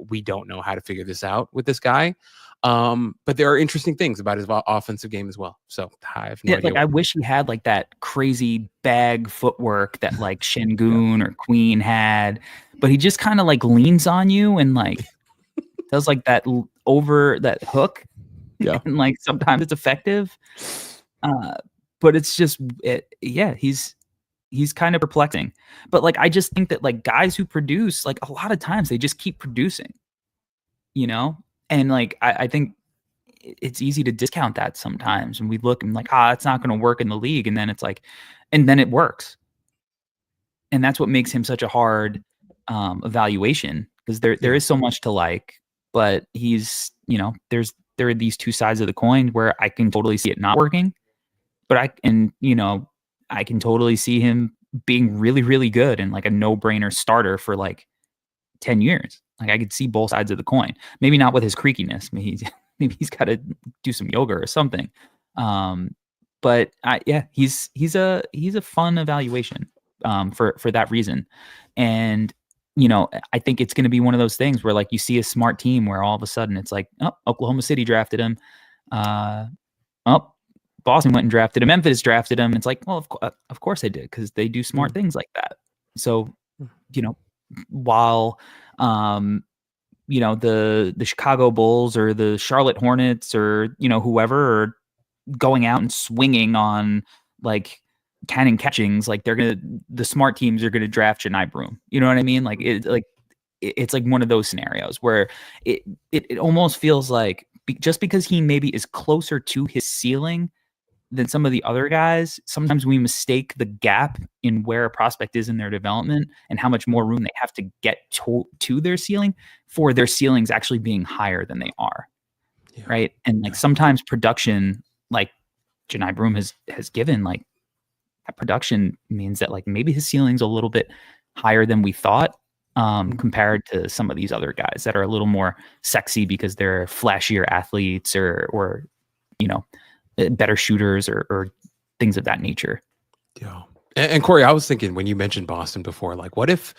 we don't know how to figure this out with this guy. But there are interesting things about his offensive game as well. So I have no idea. Like I wish he had like that crazy bag footwork that like Şengün or Queen had, but he just kind of like leans on you and like does like that over that hook. Yeah. And like sometimes it's effective. but it's just, yeah, he's kind of perplexing. But like, I just think that like guys who produce, like a lot of times they just keep producing, you know? And like, I think it's easy to discount that sometimes. And we look and like, it's not going to work in the league. And then it's like, and then it works. And that's what makes him such a hard evaluation, because there is so much to like, but he's, you know, there are these two sides of the coin where I can totally see it not working, but I can totally see him being really, really good and like a no-brainer starter for like 10 years. Like I could see both sides of the coin. Maybe not with his creakiness. Maybe he's got to do some yoga or something. But he's a fun evaluation for that reason. And you know, I think it's going to be one of those things where like you see a smart team where all of a sudden it's like, oh, Oklahoma City drafted him. Boston went and drafted him. Memphis drafted him. It's like, well, of course they did, because they do smart things like that. So, you know, while you know, the Chicago Bulls or the Charlotte Hornets or, you know, whoever are going out and swinging on like cannon catchings, like the smart teams are gonna draft Johni Broome. You know what I mean? Like it's like one of those scenarios where it almost feels like just because he maybe is closer to his ceiling than some of the other guys, sometimes we mistake the gap in where a prospect is in their development and how much more room they have to get to their ceiling for their ceilings actually being higher than they are. Yeah. Right. And like sometimes production, like Johni Broome has given, like that production means that like maybe his ceiling's a little bit higher than we thought, compared to some of these other guys that are a little more sexy because they're flashier athletes or you know, better shooters or things of that nature. Yeah. And Corey, I was thinking when you mentioned Boston before, like what if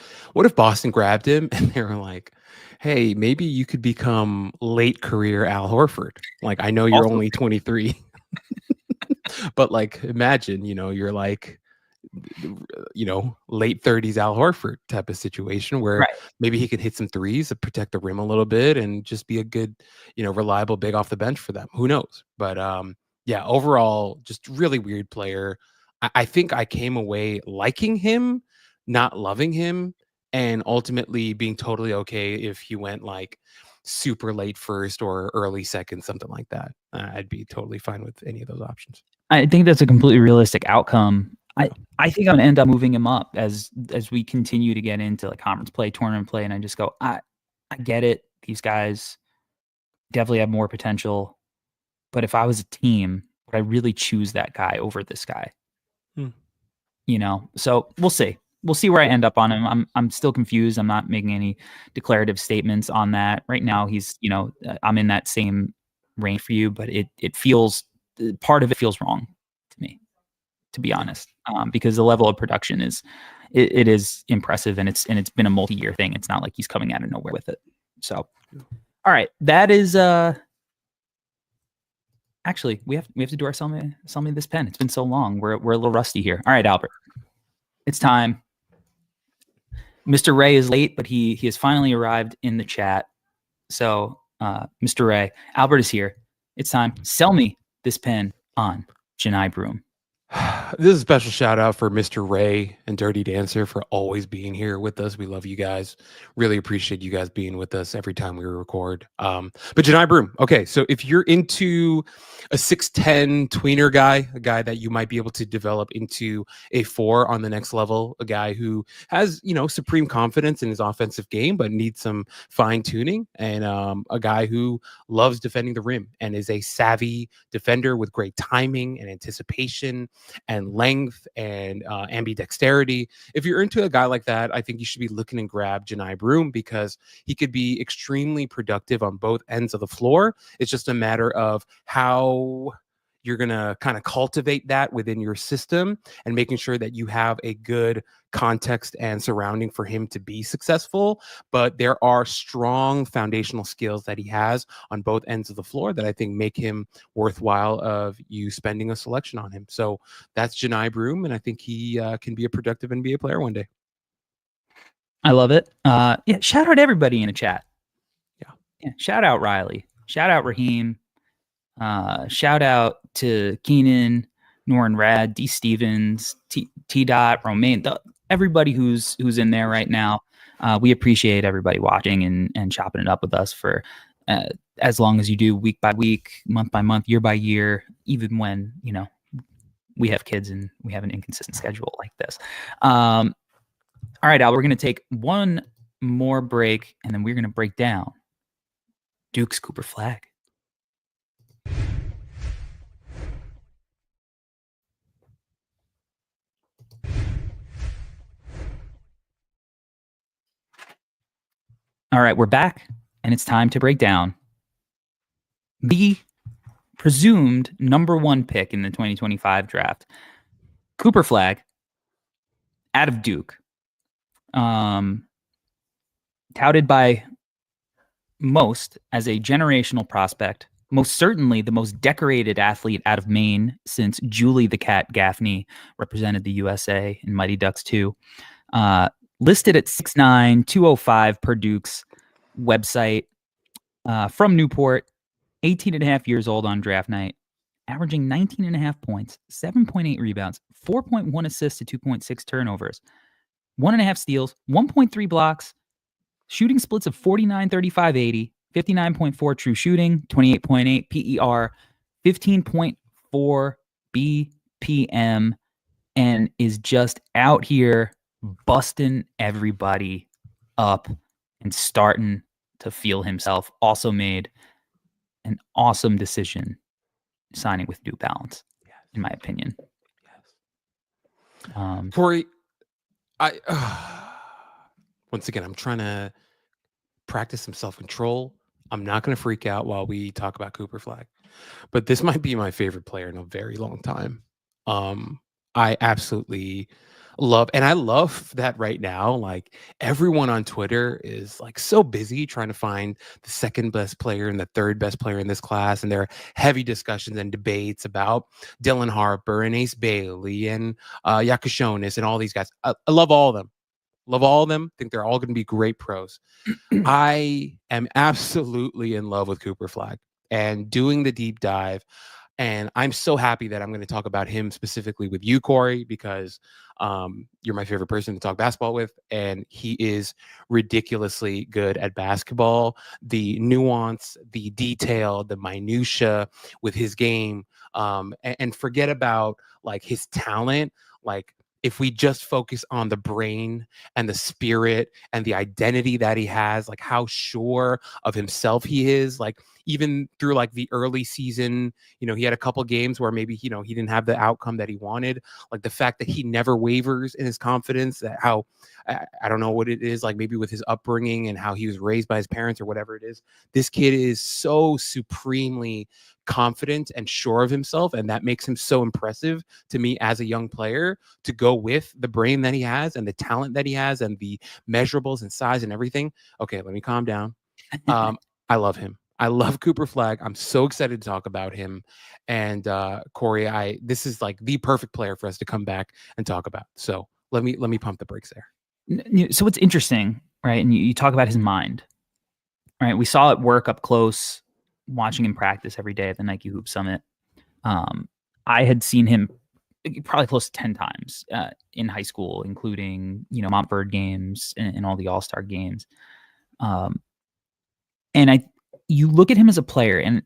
Boston grabbed him and they were like, hey, maybe you could become late career Al Horford. Like, I know you're only 23, but like, imagine, you know, you're like, you know, late 30s Al Horford type of situation where maybe he could hit some threes to protect the rim a little bit and just be a good, you know, reliable big off the bench for them. Who knows? But yeah, overall, just really weird player. I think I came away liking him, not loving him, and ultimately being totally okay if he went like super late first or early second, something like that. I'd be totally fine with any of those options. I think that's a completely realistic outcome. I think I'm gonna end up moving him up as we continue to get into like conference play, tournament play, and I just go, I get it. These guys definitely have more potential. But if I was a team, would I really choose that guy over this guy? You know, so we'll see. We'll see where I end up on him. I'm still confused. I'm not making any declarative statements on that right now. He's, you know, I'm in that same range for you, but it feels, part of it feels wrong to me, to be honest, because the level of production is impressive, and it's been a multi-year thing. It's not like he's coming out of nowhere with it. So, all right, that is actually, we have to do our sell me this pen. It's been so long. We're a little rusty here. All right, Albert, it's time. Mr. Ray is late, but he has finally arrived in the chat. So, Mr. Ray, Albert is here. It's time. Sell me this pen on Johni Broome. This is a special shout out for Mr. Ray and Dirty Dancer for always being here with us. We love you guys. Really appreciate you guys being with us every time we record. But Johni Broome. Okay, so if you're into a 6'10" tweener guy, a guy that you might be able to develop into a 4 on the next level, a guy who has, you know, supreme confidence in his offensive game, but needs some fine tuning, and a guy who loves defending the rim and is a savvy defender with great timing and anticipation and length and ambidexterity. If you're into a guy like that, I think you should be looking and grab Johni Broome, because he could be extremely productive on both ends of the floor. It's just a matter of how you're going to kind of cultivate that within your system and making sure that you have a good context and surrounding for him to be successful. But there are strong foundational skills that he has on both ends of the floor that I think make him worthwhile of you spending a selection on him. So that's Johni Broome, and I think he can be a productive NBA player one day. I love it. Yeah, shout out everybody in the chat. Yeah, shout out Riley. Shout out Raheem. Shout out to Keenan. Norin Rad, D Stevens, T Dot, Romaine, everybody who's in there right now. We appreciate everybody watching and chopping it up with us for as long as you do, week by week, month by month, year by year, even when, we have kids and we have an inconsistent schedule like this. All right, Al, we're going to take one more break, and then we're going to break down Duke's Cooper Flagg. All right, we're back, and it's time to break down the presumed number one pick in the 2025 draft, Cooper Flagg, out of Duke. Touted by most as a generational prospect, most certainly the most decorated athlete out of Maine since Julie the Cat Gaffney represented the USA in Mighty Ducks 2. Listed at 6'9", 205 per Duke's website. From Newport, 18 and a half years old on draft night, averaging 19 and a half points, 7.8 rebounds, 4.1 assists to 2.6 turnovers, 1.5 steals, 1.3 blocks, shooting splits of 49, 35, 80, 59.4 true shooting, 28.8 PER, 15.4 BPM, and is just out here busting everybody up and starting to feel himself. Also made an awesome decision signing with New Balance, in my opinion. Corey, once again, I'm trying to practice some self-control. I'm not going to freak out while we talk about Cooper Flagg, but this might be my favorite player in a very long time. I absolutely love, and I love that right now, like everyone on Twitter is like so busy trying to find the second best player and the third best player in this class. And there are heavy discussions and debates about Dylan Harper and Ace Bailey and Yakashonis and all these guys. I love all of them. Love all of them. Think they're all going to be great pros. I am absolutely in love with Cooper Flagg and doing the deep dive. And I'm so happy that I'm going to talk about him specifically with you, Corey, because you're my favorite person to talk basketball with. And he is ridiculously good at basketball. The nuance, the detail, the minutia with his game, and forget about like his talent. Like, if we just focus on the brain and the spirit and the identity that he has, like how sure of himself he is, like even through like the early season, he had a couple games where maybe, he didn't have the outcome that he wanted. Like the fact that he never wavers in his confidence, that how, I don't know what it is, like maybe with his upbringing and how he was raised by his parents or whatever it is. This kid is so supremely confident and sure of himself, and that makes him so impressive to me as a young player, to go with the brain that he has and the talent that he has and the measurables and size and everything. Okay, let me calm down. I love him. I love Cooper Flagg. I'm so excited to talk about him. And Corey, this is like the perfect player for us to come back and talk about. So let me pump the brakes there. So what's interesting, right? And you talk about his mind, right? We saw it work up close, watching him practice every day at the Nike Hoop Summit. I had seen him probably close to 10 times in high school, including, Montford games and all the All-Star games. And you look at him as a player, and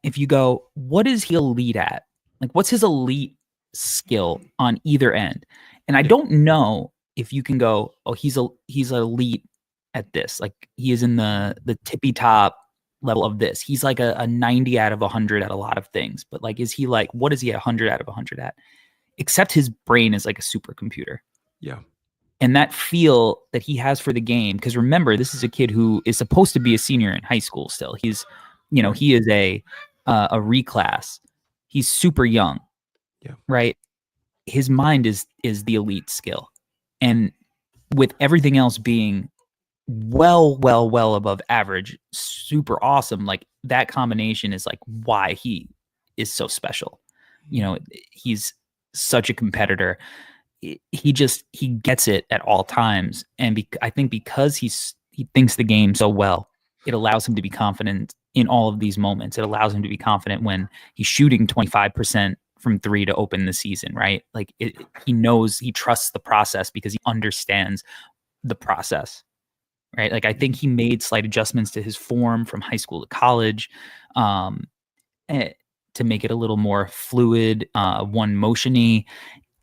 if you go, what is he elite at? Like, what's his elite skill on either end? And I don't know if you can go, oh, he's elite at this. Like, he is in the tippy top level of this. He's like a 90 out of 100 at a lot of things. But like, is he like, what is he 100 out of 100 at? Except his brain is like a supercomputer. Yeah. And that feel that he has for the game, because remember, this is a kid who is supposed to be a senior in high school still. He's, he is a reclass. He's super young. Yeah. Right. His mind is the elite skill. And with everything else being well above average, super awesome, like that combination is like why he is so special. He's such a competitor. He gets it at all times. And I think because he thinks the game so well, it allows him to be confident in all of these moments. It allows him to be confident when he's shooting 25% from 3 to open the season, right? Like he knows, he trusts the process because he understands the process, right? Like I think he made slight adjustments to his form from high school to college, um, eh, to make it a little more fluid, one motiony,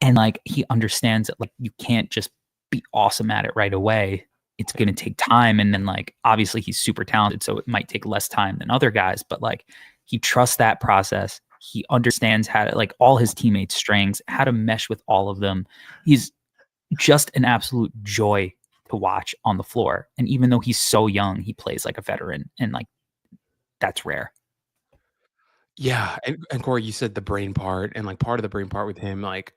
and like he understands that like you can't just be awesome at it right away. It's going to take time, and then like obviously he's super talented, so it might take less time than other guys, but like he trusts that process. He understands how to, like, all his teammates' strengths, how to mesh with all of them. He's just an absolute joy to watch on the floor. And even though he's so young, he plays like a veteran, and like that's rare. Yeah, and Corey, you said the brain part, and like part of the brain part with him, like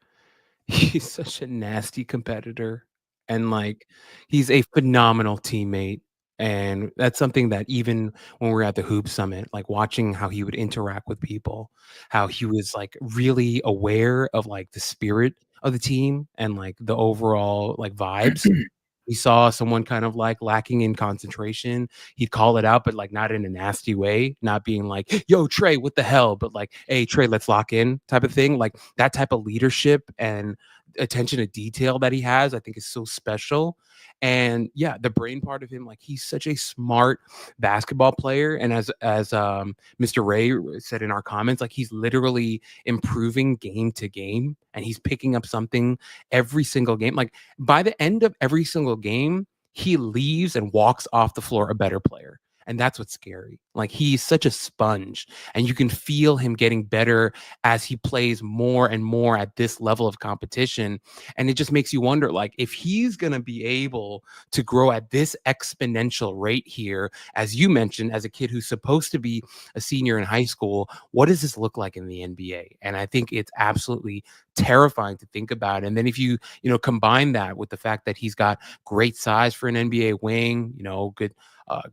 he's such a nasty competitor, and like he's a phenomenal teammate. And that's something that even when we were at the Hoop Summit, like watching how he would interact with people, how he was like really aware of like the spirit of the team and like the overall like vibes. He saw someone kind of like lacking in concentration, he'd call it out, but like not in a nasty way, not being like, yo, Trey, what the hell? But like, hey, Trey, let's lock in type of thing. Like that type of leadership and attention to detail that he has, I think is so special. And yeah, the brain part of him, like he's such a smart basketball player. And as Mr. Ray said in our comments, like he's literally improving game to game and he's picking up something every single game. Like by the end of every single game, he leaves and walks off the floor a better player. And that's what's scary. Like he's such a sponge, and you can feel him getting better as he plays more and more at this level of competition. And it just makes you wonder, like, if he's going to be able to grow at this exponential rate here, as you mentioned, as a kid who's supposed to be a senior in high school, what does this look like in the NBA? And I think it's absolutely terrifying to think about. And then if you combine that with the fact that he's got great size for an NBA wing,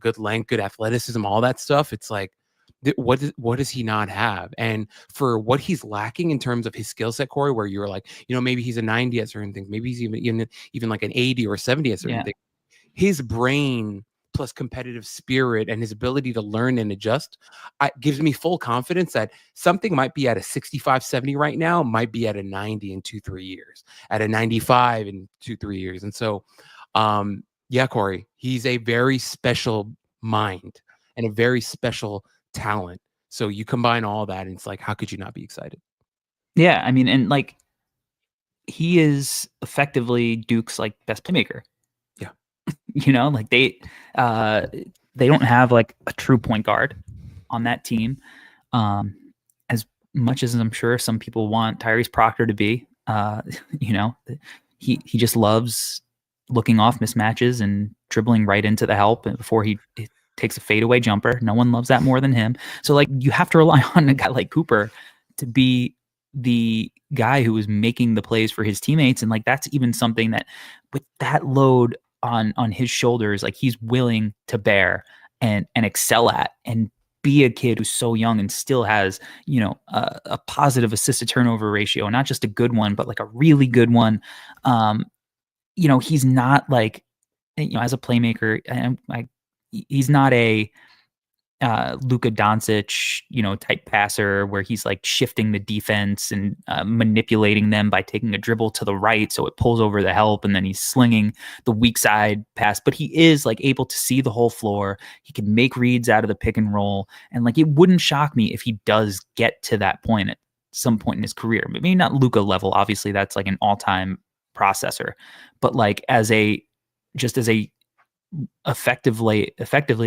good length, good athleticism, all that stuff, it's like, what does he not have? And for what he's lacking in terms of his skill set, Corey, where you're like, maybe he's a 90 at certain things, maybe he's even like an 80 or a 70 at certain Yeah. things. His brain plus competitive spirit and his ability to learn and adjust gives me full confidence that something might be at a 65, 70 right now, might be at a 90 in 2-3 years, at a 95 in 2-3 years. And so, yeah, Corey, he's a very special mind and a very special talent. So you combine all that, and it's like, how could you not be excited? Yeah, I mean, and like he is effectively Duke's like best playmaker. Yeah. Like they don't have like a true point guard on that team. As much as I'm sure some people want Tyrese Proctor to be, he just loves looking off mismatches and dribbling right into the help before he takes a fadeaway jumper. No one loves that more than him. So like you have to rely on a guy like Cooper to be the guy who is making the plays for his teammates. And like that's even something that with that load on his shoulders, like he's willing to bear and excel at, and be a kid who's so young and still has, a positive assist to turnover ratio, not just a good one, but like a really good one. He's not like, as a playmaker, and he's not a Luka Doncic, type passer where he's like shifting the defense and manipulating them by taking a dribble to the right so it pulls over the help and then he's slinging the weak side pass. But he is like able to see the whole floor. He can make reads out of the pick and roll, and like it wouldn't shock me if he does get to that point at some point in his career. Maybe not Luka level. Obviously, that's like an all-time processor, but like as a effectively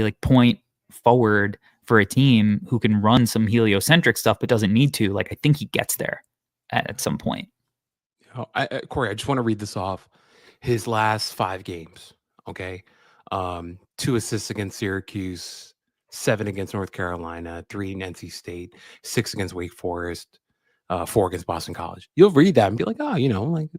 like point forward for a team who can run some heliocentric stuff but doesn't need to, like I think he gets there at some point. Corey, I just want to read this off. His last 5 games, okay? 2 assists against Syracuse, 7 against North Carolina, 3 in NC State, 6 against Wake Forest, 4 against Boston College. You'll read that and be like, oh, like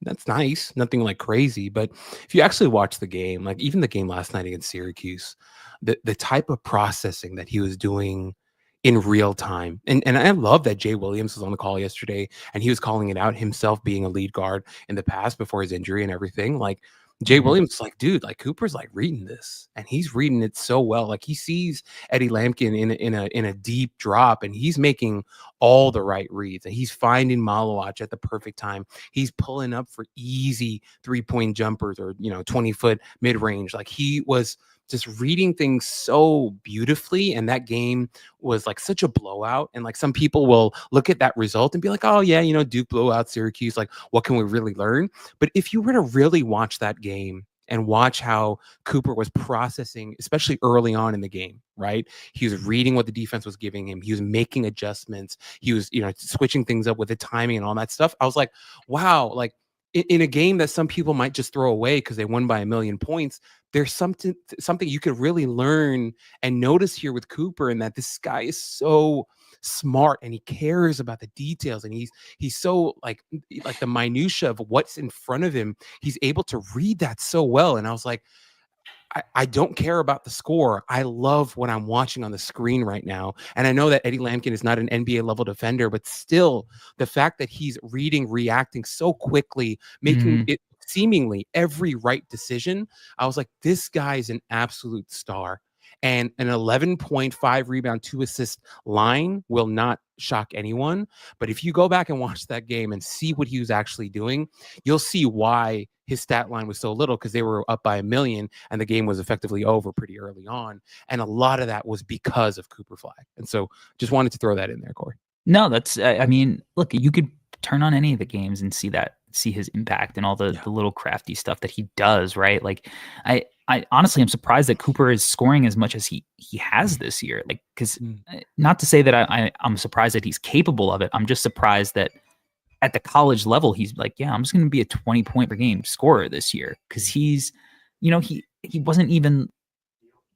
that's nice. Nothing like crazy. But if you actually watch the game, like even the game last night against Syracuse, the type of processing that he was doing in real time. And I love that Jay Williams was on the call yesterday and he was calling it out, himself being a lead guard in the past before his injury and everything. Like Jay Mhm. Williams is like, dude, like Cooper's like reading this, and he's reading it so well. Like he sees Eddie Lampkin in a deep drop, and he's making all the right reads, and he's finding Malawach at the perfect time. He's pulling up for easy 3-point jumpers or 20-foot mid range. Like he was just reading things so beautifully, and that game was like such a blowout. And like some people will look at that result and be like, oh yeah, Duke blew out Syracuse. Like what can we really learn? But if you were to really watch that game and watch how Cooper was processing, especially early on in the game, right? He was reading what the defense was giving him. He was making adjustments. He was, switching things up with the timing and all that stuff. I was like, wow, like in a game that some people might just throw away because they won by 1,000,000 points, there's something you could really learn and notice here with Cooper, and that this guy is so smart and he cares about the details, and he's so like the minutia of what's in front of him. He's able to read that so well. And I was like, I don't care about the score. I love what I'm watching on the screen right now. And I know that Eddie Lampkin is not an NBA level defender, but still the fact that he's reacting so quickly, making it seemingly every right decision. I was like, this guy's an absolute star. And an 11.5 rebound, 2 assist line will not shock anyone. But if you go back and watch that game and see what he was actually doing, you'll see why his stat line was so little, because they were up by 1,000,000 and the game was effectively over pretty early on. And a lot of that was because of Cooper Flagg. And so just wanted to throw that in there, Corey. No, that's, I mean, look, you could turn on any of the games and see his impact and all the little crafty stuff that he does, right? Like I honestly am surprised that Cooper is scoring as much as he has this year. Like, because not to say that I'm surprised that he's capable of it. I'm just surprised that at the college level, he's like, yeah, I'm just going to be a 20-point per game scorer this year. Because he's, he wasn't even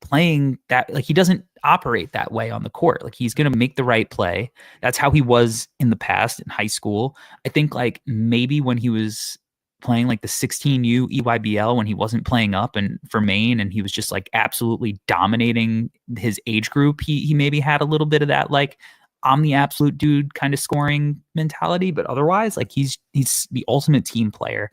playing that, like, he doesn't operate that way on the court. Like, he's going to make the right play. That's how he was in the past in high school. I think like maybe when he was playing like the 16U EYBL, when he wasn't playing up and for Maine, and he was just like absolutely dominating his age group, he maybe had a little bit of that, like, I'm the absolute dude kind of scoring mentality. But otherwise, like, he's the ultimate team player.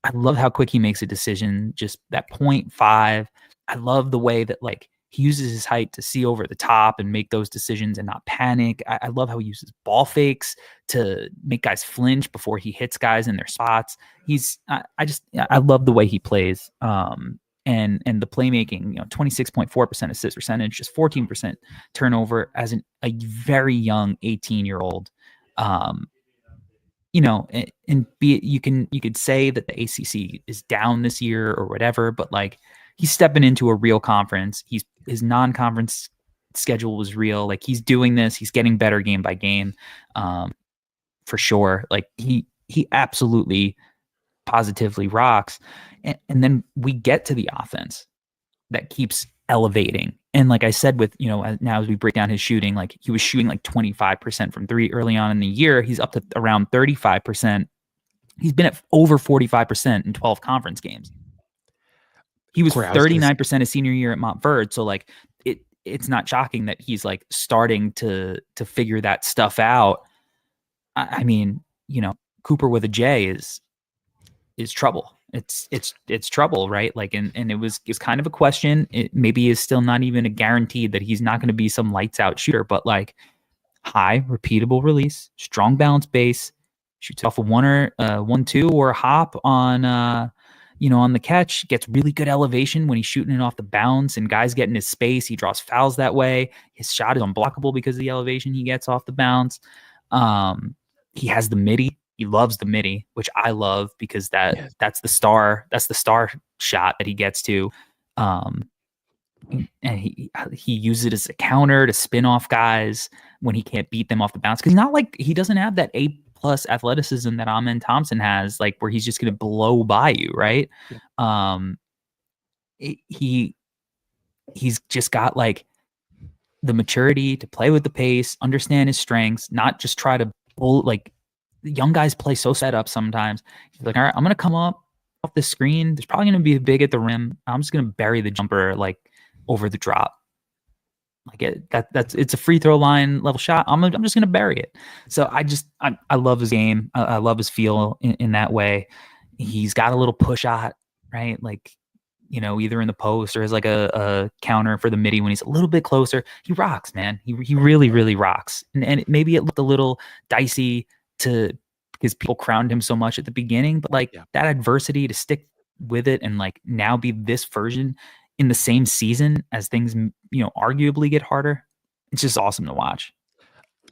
I love how quick he makes a decision, just that 0.5. I love the way that, like, he uses his height to see over the top and make those decisions and not panic. I love how he uses ball fakes to make guys flinch before he hits guys in their spots. I love the way he plays. And the playmaking, 26.4% assist percentage, just 14% turnover as a very young 18-year-old. You could say that the ACC is down this year or whatever, but like, he's stepping into a real conference. His non-conference schedule was real. Like, he's doing this. He's getting better game by game, for sure. Like, he absolutely positively rocks. And then we get to the offense that keeps elevating. And like I said, with, now as we break down his shooting, like, he was shooting like 25% from 3 early on in the year. He's up to around 35%. He's been at over 45% in 12 conference games. He was 39% his senior year at Montverde. So like, it's not shocking that he's like starting to figure that stuff out. I mean, Cooper with a J is trouble. It's trouble, right? Like, and it's kind of a question. It maybe is still not even a guarantee that he's not going to be some lights out shooter, but like, high repeatable release, strong balance base, shoots off a 1-2 or a hop on on the catch, gets really good elevation when he's shooting it off the bounce and guys get in his space. He draws fouls that way. His shot is unblockable because of the elevation he gets off the bounce. He has the midi. He loves the midi, which I love, because that's the star shot that he gets to. And he uses it as a counter to spin off guys when he can't beat them off the bounce. Because he doesn't have that A+ athleticism that Amen Thompson has, like, where he's just going to blow by you, right? He's just got like the maturity to play with the pace, understand his strengths, not just try to like, young guys play so set up sometimes. He's like, all right, I'm going to come up off the screen. There's probably going to be a big at the rim. I'm just going to bury the jumper like over the drop. Like, it's a free throw line level shot. I'm just going to bury it. So I love his game. I love his feel in that way. He's got a little push shot right? Like, either in the post or as like a counter for the midi when he's a little bit closer. He rocks, man. He really, really rocks. And maybe it looked a little dicey because people crowned him so much at the beginning, but like that adversity to stick with it and like now be this version in the same season as things, arguably get harder. It's just awesome to watch.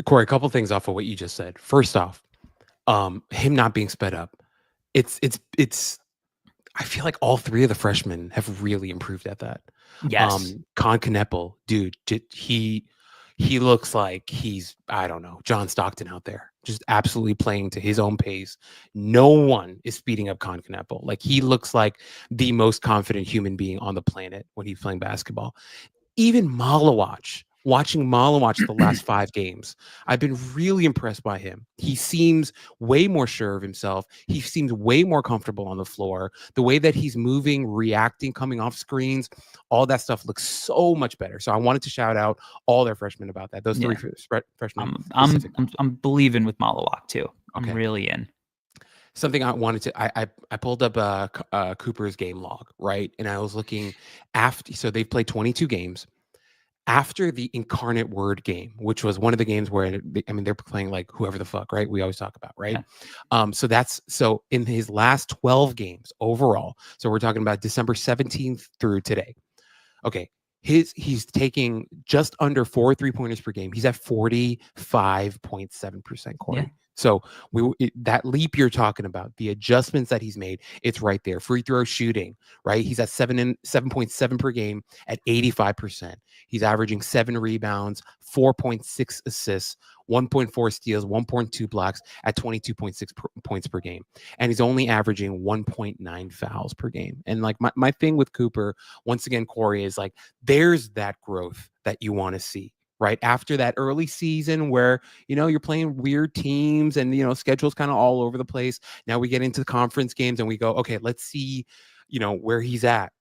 Corey, a couple things off of what you just said. First off, him not being sped up. It's I feel like all three of the freshmen have really improved at that. Yes. Con Kneppel, dude, he looks like he's, I don't know, John Stockton out there, just absolutely playing to his own pace. No one is speeding up Con Kneppel. Like, he looks like the most confident human being on the planet when he's playing basketball. Even watching Malawach the last 5 games, I've been really impressed by him. He seems way more sure of himself. He seems way more comfortable on the floor. The way that he's moving, reacting, coming off screens, all that stuff looks so much better. So I wanted to shout out all their freshmen about that. Those 3 freshmen. I'm believing with Malawach too. I'm Okay. really in. Something I wanted to, I pulled up Cooper's game log, right? And I was looking after, so they've played 22 games. After the Incarnate Word game, which was one of the games where, they're playing like whoever the fuck, right? We always talk about, right? Yeah. So in his last 12 games overall, so we're talking about December 17th through today. Okay. He's taking just under 4 3-pointers per game. He's at 45.7%, Corey. Yeah. So that leap you're talking about, the adjustments that he's made, it's right there. Free throw shooting, right? He's at 7.7 per game at 85%. He's averaging 7 rebounds, 4.6 assists, 1.4 steals, 1.2 blocks at 22.6 points per game. And he's only averaging 1.9 fouls per game. And like my thing with Cooper, once again, Corey, is like, there's that growth that you want to see. Right after that early season where, you're playing weird teams and, schedule's kind of all over the place. Now we get into the conference games and we go, okay, let's see, where he's at.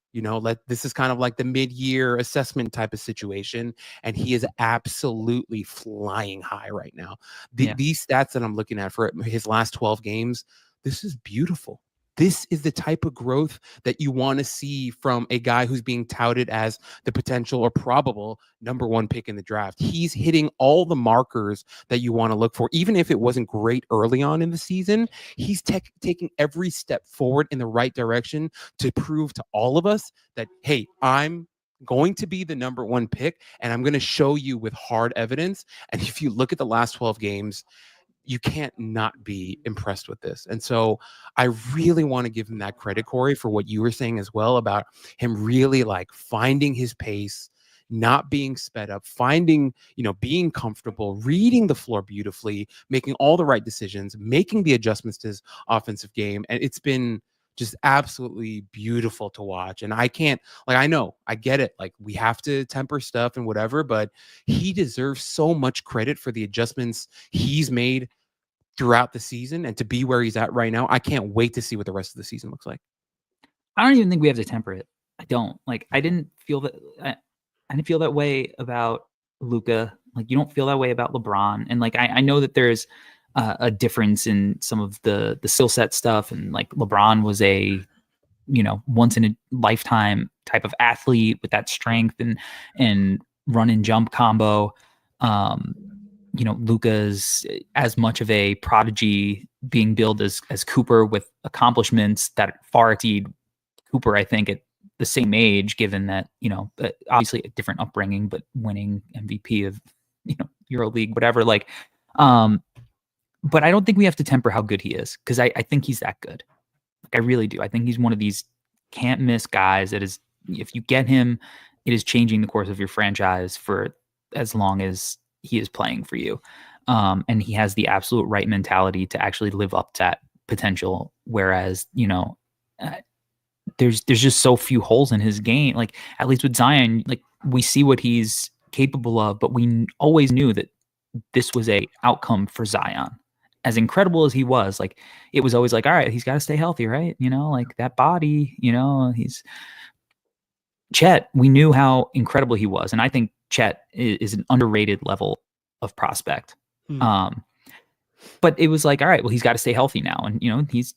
This is kind of like the mid-year assessment type of situation. And he is absolutely flying high right now. These stats that I'm looking at for his last 12 games, this is beautiful. This is the type of growth that you want to see from a guy who's being touted as the potential or probable number 1 pick in the draft. He's hitting all the markers that you want to look for. Even if it wasn't great early on in the season, he's taking every step forward in the right direction to prove to all of us that, hey, I'm going to be the number 1 pick, and I'm going to show you with hard evidence. And if you look at the last 12 games, you can't not be impressed with this. And so I really want to give him that credit, Corey, for what you were saying as well about him really like finding his pace, not being sped up, finding, being comfortable, reading the floor beautifully, making all the right decisions, making the adjustments to his offensive game. And it's been just absolutely beautiful to watch. And I can't, I know, I get it. Like, we have to temper stuff and whatever, but he deserves so much credit for the adjustments he's made throughout the season and to be where he's at right now. I can't wait to see what the rest of the season looks like. I don't even think we have to temper it. I don't. I didn't feel that. I didn't feel that way about Luka. You don't feel that way about LeBron. And I know that there's a difference in some of the skill set stuff. And LeBron was a, once in a lifetime type of athlete with that strength and run and jump combo. Luka's as much of a prodigy being billed as Cooper, with accomplishments that far exceed Cooper, I think, at the same age, given that, obviously a different upbringing, but winning MVP of, EuroLeague, whatever. But I don't think we have to temper how good he is, because I think he's that good. I really do. I think he's one of these can't miss guys that is, if you get him, it is changing the course of your franchise for as long as he is playing for you. And he has the absolute right mentality to actually live up to that potential. Whereas, there's just so few holes in his game. At least with Zion, we see what he's capable of, but we always knew that this was a outcome for Zion. As incredible as he was, it was always all right, he's got to stay healthy, right? That body, he's Chet. We knew how incredible he was. And I think Chet is an underrated level of prospect. But it was all right, well, he's got to stay healthy now. And, he's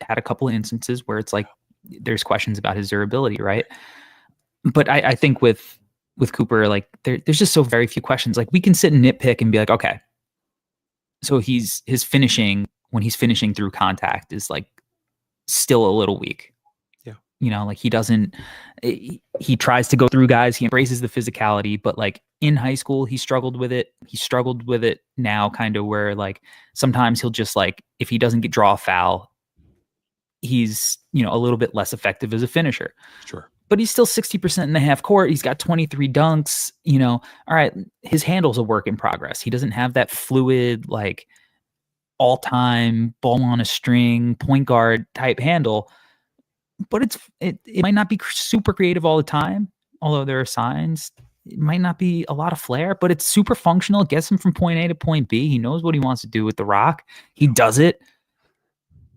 had a couple of instances where it's there's questions about his durability, right? But I think with Cooper, like there's just so very few questions. Like we can sit and nitpick and be like, okay, so his finishing when he's finishing through contact is like still a little weak. Yeah. Like he doesn't, he tries to go through guys, he embraces the physicality, but like in high school, he struggled with it. He struggled with it now, kind of where like sometimes he'll just like, if he doesn't draw a foul, he's, a little bit less effective as a finisher. Sure. But he's still 60% in the half court. He's got 23 dunks, all right. His handle's a work in progress. He doesn't have that fluid, like all-time ball on a string point guard type handle, but it might not be super creative all the time. Although there are signs, it might not be a lot of flair, but it's super functional. It gets him from point A to point B. He knows what he wants to do with the rock. He does it.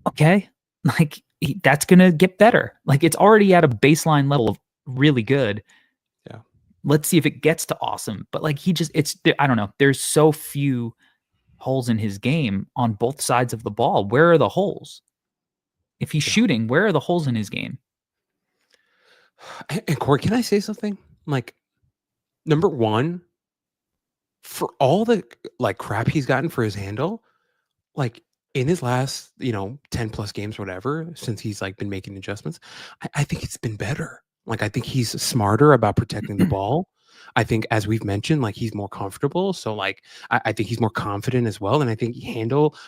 Okay. Like that's going to get better. Like it's already at a baseline level of really good. Yeah. Let's see if it gets to awesome. But like I don't know. There's so few holes in his game on both sides of the ball. Where are the holes? If he's shooting, where are the holes in his game? And Corey, can I say something? Like, number one, for all the like crap he's gotten for his handle, like in his last, 10 plus games, whatever, since he's like been making adjustments, I think it's been better. Like, I think he's smarter about protecting the ball. I think, as we've mentioned, like he's more comfortable. So like, I think he's more confident as well. And I think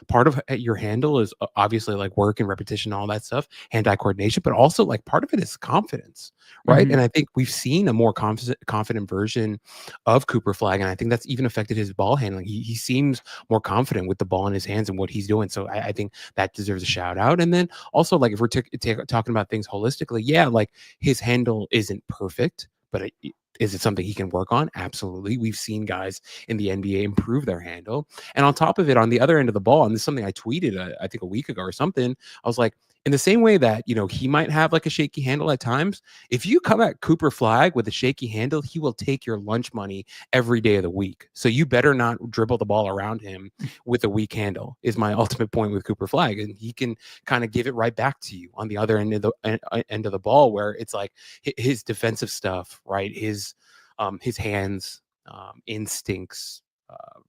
part of your handle is obviously like work and repetition, all that stuff, hand-eye coordination, but also like part of it is confidence, right? Mhm. And I think we've seen a more confident version of Cooper Flagg. And I think that's even affected his ball handling. He seems more confident with the ball in his hands and what he's doing. So I think that deserves a shout out. And then also like, if we're talking about things holistically, yeah, like his handle isn't perfect, but is it something he can work on? Absolutely. We've seen guys in the NBA improve their handle. And on top of it, on the other end of the ball, and this is something I tweeted, I think a week ago or something, I was like, in the same way that, he might have like a shaky handle at times, if you come at Cooper Flagg with a shaky handle, he will take your lunch money every day of the week. So you better not dribble the ball around him with a weak handle, is my ultimate point with Cooper Flagg. And he can kind of give it right back to you on the other end of the ball, where it's like his defensive stuff, right? His hands, instincts,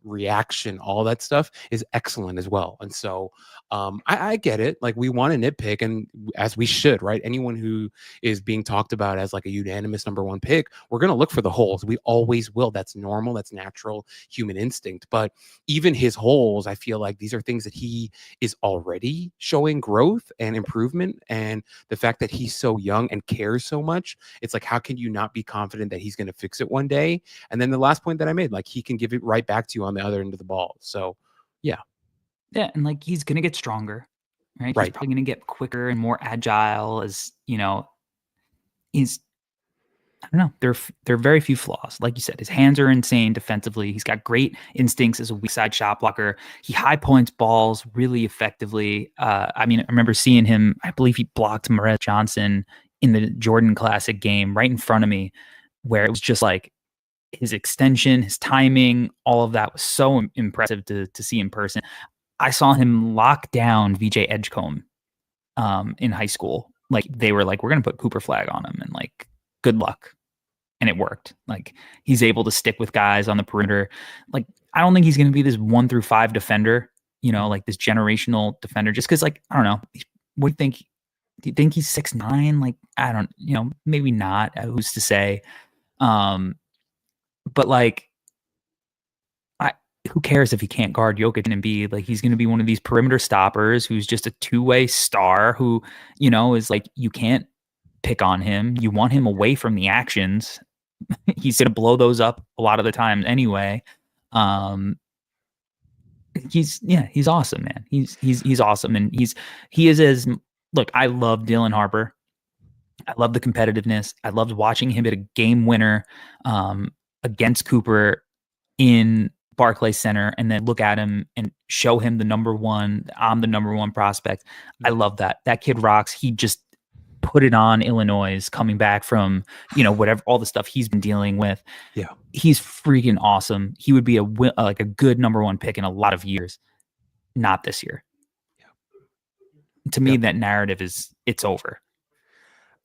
reaction, all that stuff is excellent as well. And so I get it. Like, we want to nitpick, and as we should, right? Anyone who is being talked about as like a unanimous number one pick, we're going to look for the holes. We always will. That's normal. That's natural human instinct. But even his holes, I feel like these are things that he is already showing growth and improvement. And the fact that he's so young and cares so much, it's like, how can you not be confident that he's going to fix it one day? And then the last point that I made, like, he can give it right back to you on the other end of the ball. So yeah. Yeah, and like he's gonna get stronger, right? He's Right. probably gonna get quicker and more agile as he's I don't know. There are very few flaws. Like you said, his hands are insane defensively. He's got great instincts as a weak side shot blocker. He high points balls really effectively. I remember seeing him. I believe he blocked Marez Johnson in the Jordan Classic game right in front of me, where it was just like his extension, his timing, all of that was so impressive to see in person. I saw him lock down VJ Edgecombe in high school. Like, they were like, we're going to put Cooper Flagg on him, and like, good luck. And it worked. Like, he's able to stick with guys on the perimeter. Like, I don't think he's going to be this 1 through 5 defender, like this generational defender, just because, like, I don't know. What do you think? Do you think he's 6'9"? Like, I don't, maybe not. Who's to say? But like, who cares if he can't guard Jokic and Embiid? Like, he's going to be one of these perimeter stoppers who's just a two-way star who, is like, you can't pick on him. You want him away from the actions. He's going to blow those up a lot of the time anyway. He's awesome, man. He's awesome. And he is look, I love Dylan Harper. I love the competitiveness. I loved watching him hit a game winner against Cooper in Barclays Center, and then look at him and show him I'm the number one prospect. I love that. That kid rocks. He just put it on Illinois coming back from, whatever, all the stuff he's been dealing with. Yeah. He's freaking awesome. He would be a good number one pick in a lot of years. Not this year. Yeah. To me, that narrative it's over.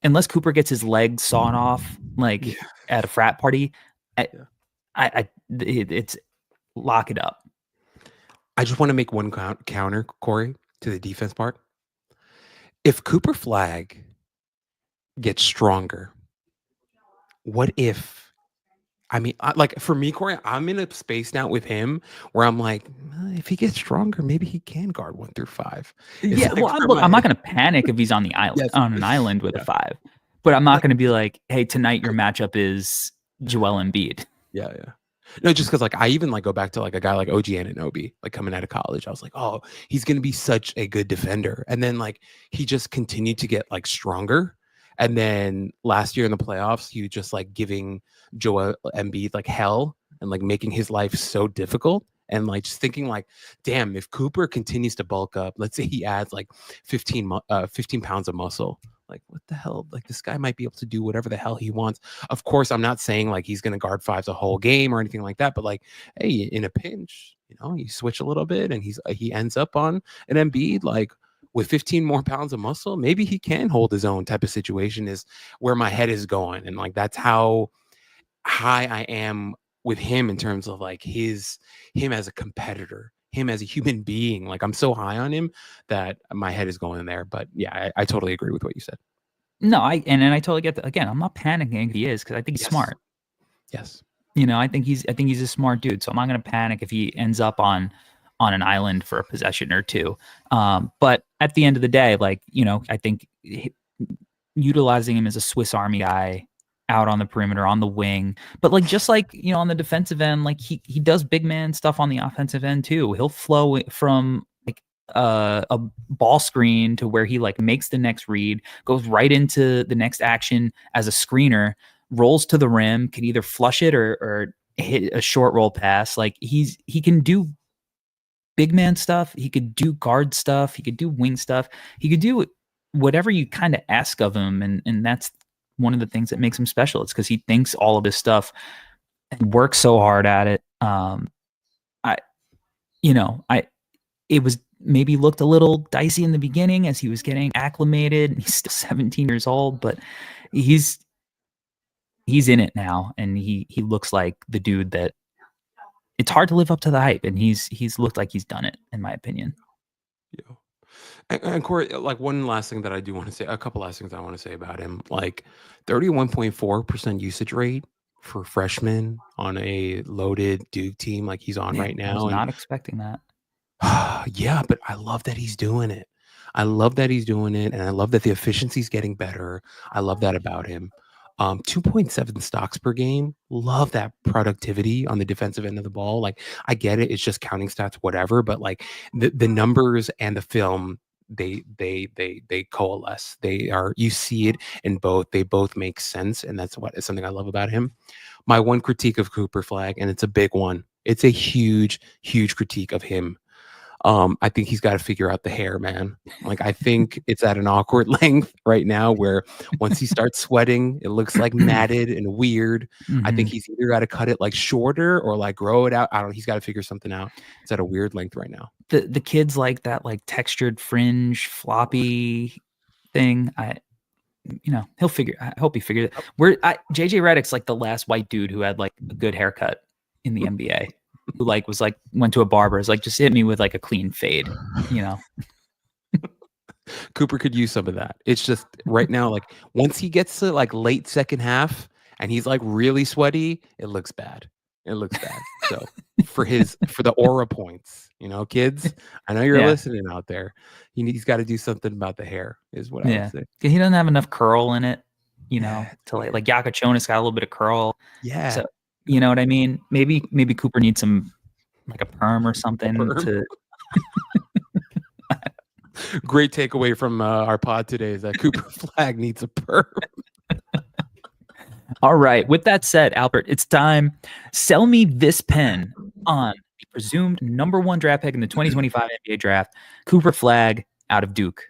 unless Cooper gets his legs sawn off like at a frat party, it's lock it up. I just want to make one counter, Corey, to the defense part. If Cooper Flagg gets stronger, what if? I mean, like for me, Corey, I'm in a space now with him where I'm like, if he gets stronger, maybe he can guard 1 through 5. It's Yeah, like well, I'm not going to panic if he's on the island Yes. on an island with Yeah. a 5, but I'm not going to be like, hey, tonight your matchup is Joel Embiid. Yeah. No, just because like I even like go back to like a guy like OG Anunoby, like coming out of college. I was like, oh, he's gonna be such a good defender. And then like he just continued to get like stronger. And then last year in the playoffs, he was just like giving Joel Embiid like hell and like making his life so difficult. And like just thinking like, damn, if Cooper continues to bulk up, let's say he adds like 15 pounds of muscle. Like, what the hell? Like, this guy might be able to do whatever the hell he wants. Of course, I'm not saying like he's going to guard 5s a whole game or anything like that. But like, hey, in a pinch, you switch a little bit and he ends up on an Embiid like with 15 more pounds of muscle. Maybe he can hold his own type of situation is where my head is going. And like, that's how high I am with him in terms of like him as a competitor. Him as a human being, like I'm so high on him that my head is going there. But yeah, I totally agree with what you said. No, I totally get that. Again, I'm not panicking if he is because I think he's smart. Yes. I think he's a smart dude. So I'm not going to panic if he ends up on an island for a possession or two. But at the end of the day, like I think utilizing him as a Swiss Army guy out on the perimeter, on the wing, but like just like on the defensive end, like he does big man stuff on the offensive end too. He'll flow from like a ball screen to where he like makes the next read, goes right into the next action as a screener, rolls to the rim, can either flush it or hit a short roll pass. Like he can do big man stuff, he could do guard stuff, he could do wing stuff, he could do whatever you kind of ask of him, and that's one of the things that makes him special. It's because he thinks all of this stuff and works so hard at it. It was maybe looked a little dicey in the beginning as he was getting acclimated. He's still 17 years old, but he's in it now, and he looks like the dude that it's hard to live up to the hype, and he's looked like he's done it, in my opinion. Yeah. And Corey, like one last thing that I do want to say, a couple last things I want to say about him, like 31.4% usage rate for freshmen on a loaded Duke team like he's on right now. I was not expecting that. Yeah, but I love that he's doing it. And I love that the efficiency's getting better. I love that about him. 2.7 stocks per game. Love that productivity on the defensive end of the ball. Like, I get it. It's just counting stats, whatever. But like the numbers and the film, they coalesce. You see it in both. They both make sense. And that's something I love about him. My one critique of Cooper Flagg, and it's a big one. It's a huge, huge critique of him. I think he's got to figure out the hair, man. Like, I think it's at an awkward length right now where once he starts sweating, it looks like matted and weird. I think he's either got to cut it like shorter or like grow it out. I don't know. He's got to figure something out. It's at a weird length right now. The kids like that, like textured fringe, floppy thing. I hope he figured it. JJ Redick's like the last white dude who had like a good haircut in the NBA. Who like was like went to a barber, is like, just hit me with like a clean fade, Cooper could use some of that. It's just right now, like once he gets to like late second half and he's like really sweaty, it looks bad. So for the aura points, kids, I know you're listening out there. He's got to do something about the hair, is what I would say. He doesn't have enough curl in it, to like Yakachonis got a little bit of curl. Yeah. So you know what I mean? Maybe Cooper needs some like a perm or something to. Great takeaway from our pod today is that Cooper Flagg needs a perm. All right. With that said, Albert, it's time. Sell me this pen on the presumed number 1 draft pick in the 2025 NBA draft, Cooper Flagg out of Duke.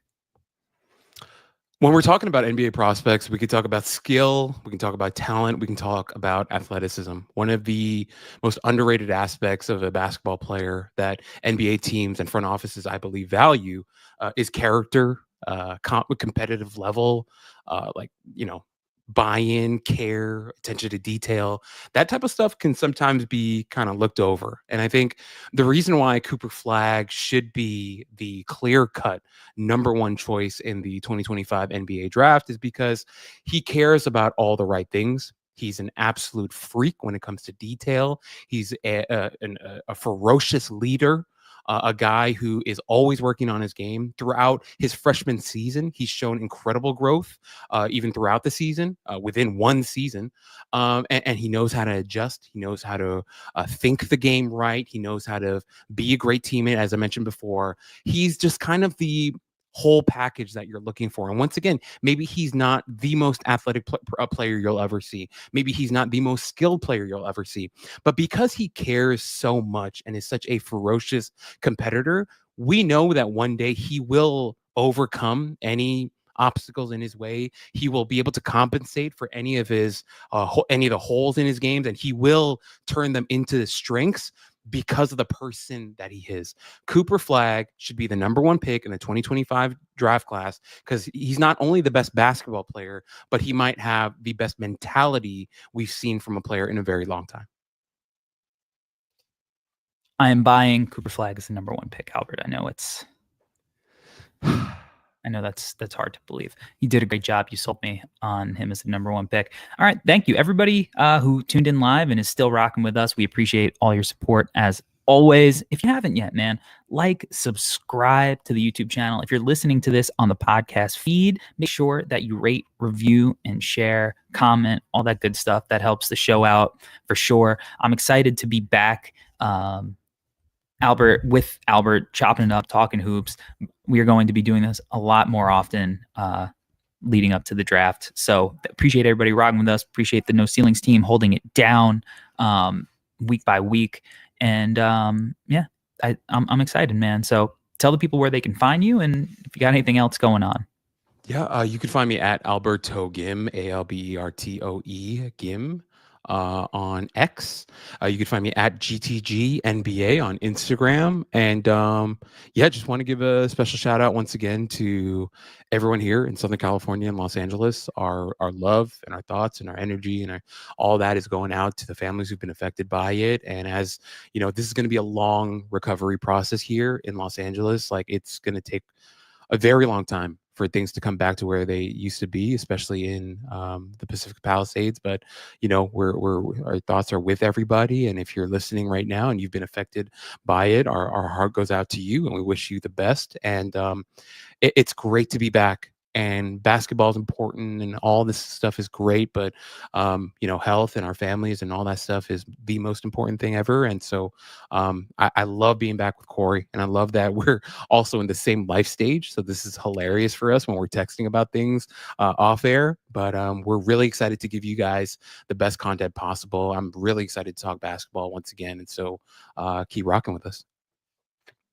When we're talking about NBA prospects, we can talk about skill, we can talk about talent, we can talk about athleticism. One of the most underrated aspects of a basketball player that NBA teams and front offices, I believe, value is character competitive level, like, buy-in, care, attention to detail, that type of stuff can sometimes be kind of looked over. And I think the reason why Cooper Flagg should be the clear-cut number one choice in the 2025 NBA draft is because he cares about all the right things. He's an absolute freak when it comes to detail. He's a ferocious leader, a guy who is always working on his game. Throughout his freshman season, he's shown incredible growth, even throughout the season, within one season. And he knows how to adjust. He knows how to think the game right. He knows how to be a great teammate, as I mentioned before. He's just kind of the whole package that you're looking for. And once again, maybe he's not the most athletic player you'll ever see. Maybe he's not the most skilled player you'll ever see. But because he cares so much and is such a ferocious competitor, we know that one day he will overcome any obstacles in his way. He will be able to compensate for any of the holes in his games, and he will turn them into strengths because of the person that he is. Cooper Flagg should be the number one pick in the 2025 draft class because he's not only the best basketball player, but he might have the best mentality we've seen from a player in a very long time. I am buying Cooper Flagg as the number one pick, Albert. I know that's hard to believe. You did a great job. You sold me on him as the number one pick. All right. Thank you, everybody who tuned in live and is still rocking with us. We appreciate all your support as always. If you haven't yet, man, subscribe to the YouTube channel. If you're listening to this on the podcast feed, make sure that you rate, review, and share, comment, all that good stuff. That helps the show out for sure. I'm excited to be back. Albert chopping it up, talking hoops. We are going to be doing this a lot more often leading up to the draft. So appreciate everybody rocking with us. Appreciate the No Ceilings team holding it down week by week. And I'm excited, man. So tell the people where they can find you and if you got anything else going on. Yeah, you can find me at Alberto Gim, ALBERTOE Gim. On X. You can find me at GTG NBA on Instagram. And just want to give a special shout out once again to everyone here in Southern California and Los Angeles. Our love and our thoughts and our energy and all that is going out to the families who've been affected by it. And as you know, this is going to be a long recovery process here in Los Angeles. Like, it's going to take a very long time for things to come back to where they used to be, especially in the Pacific Palisades. But our thoughts are with everybody. And if you're listening right now and you've been affected by it, our heart goes out to you, and we wish you the best. And it's great to be back. And basketball is important, and all this stuff is great. But health and our families and all that stuff is the most important thing ever. And so I love being back with Corey, and I love that we're also in the same life stage. So this is hilarious for us when we're texting about things off air. But we're really excited to give you guys the best content possible. I'm really excited to talk basketball once again. And so keep rocking with us.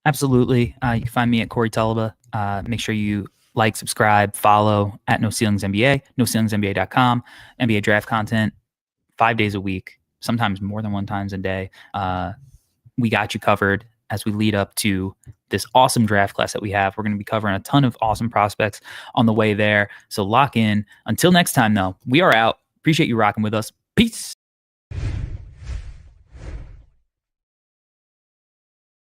Absolutely. You can find me at Corey Tulaba. Make sure you subscribe, follow at No Ceilings NBA, NoCeilingsNBA.com, NBA draft content 5 days a week, sometimes more than one times a day. We got you covered as we lead up to this awesome draft class that we have. We're going to be covering a ton of awesome prospects on the way there. So lock in. Until next time, though, we are out. Appreciate you rocking with us. Peace.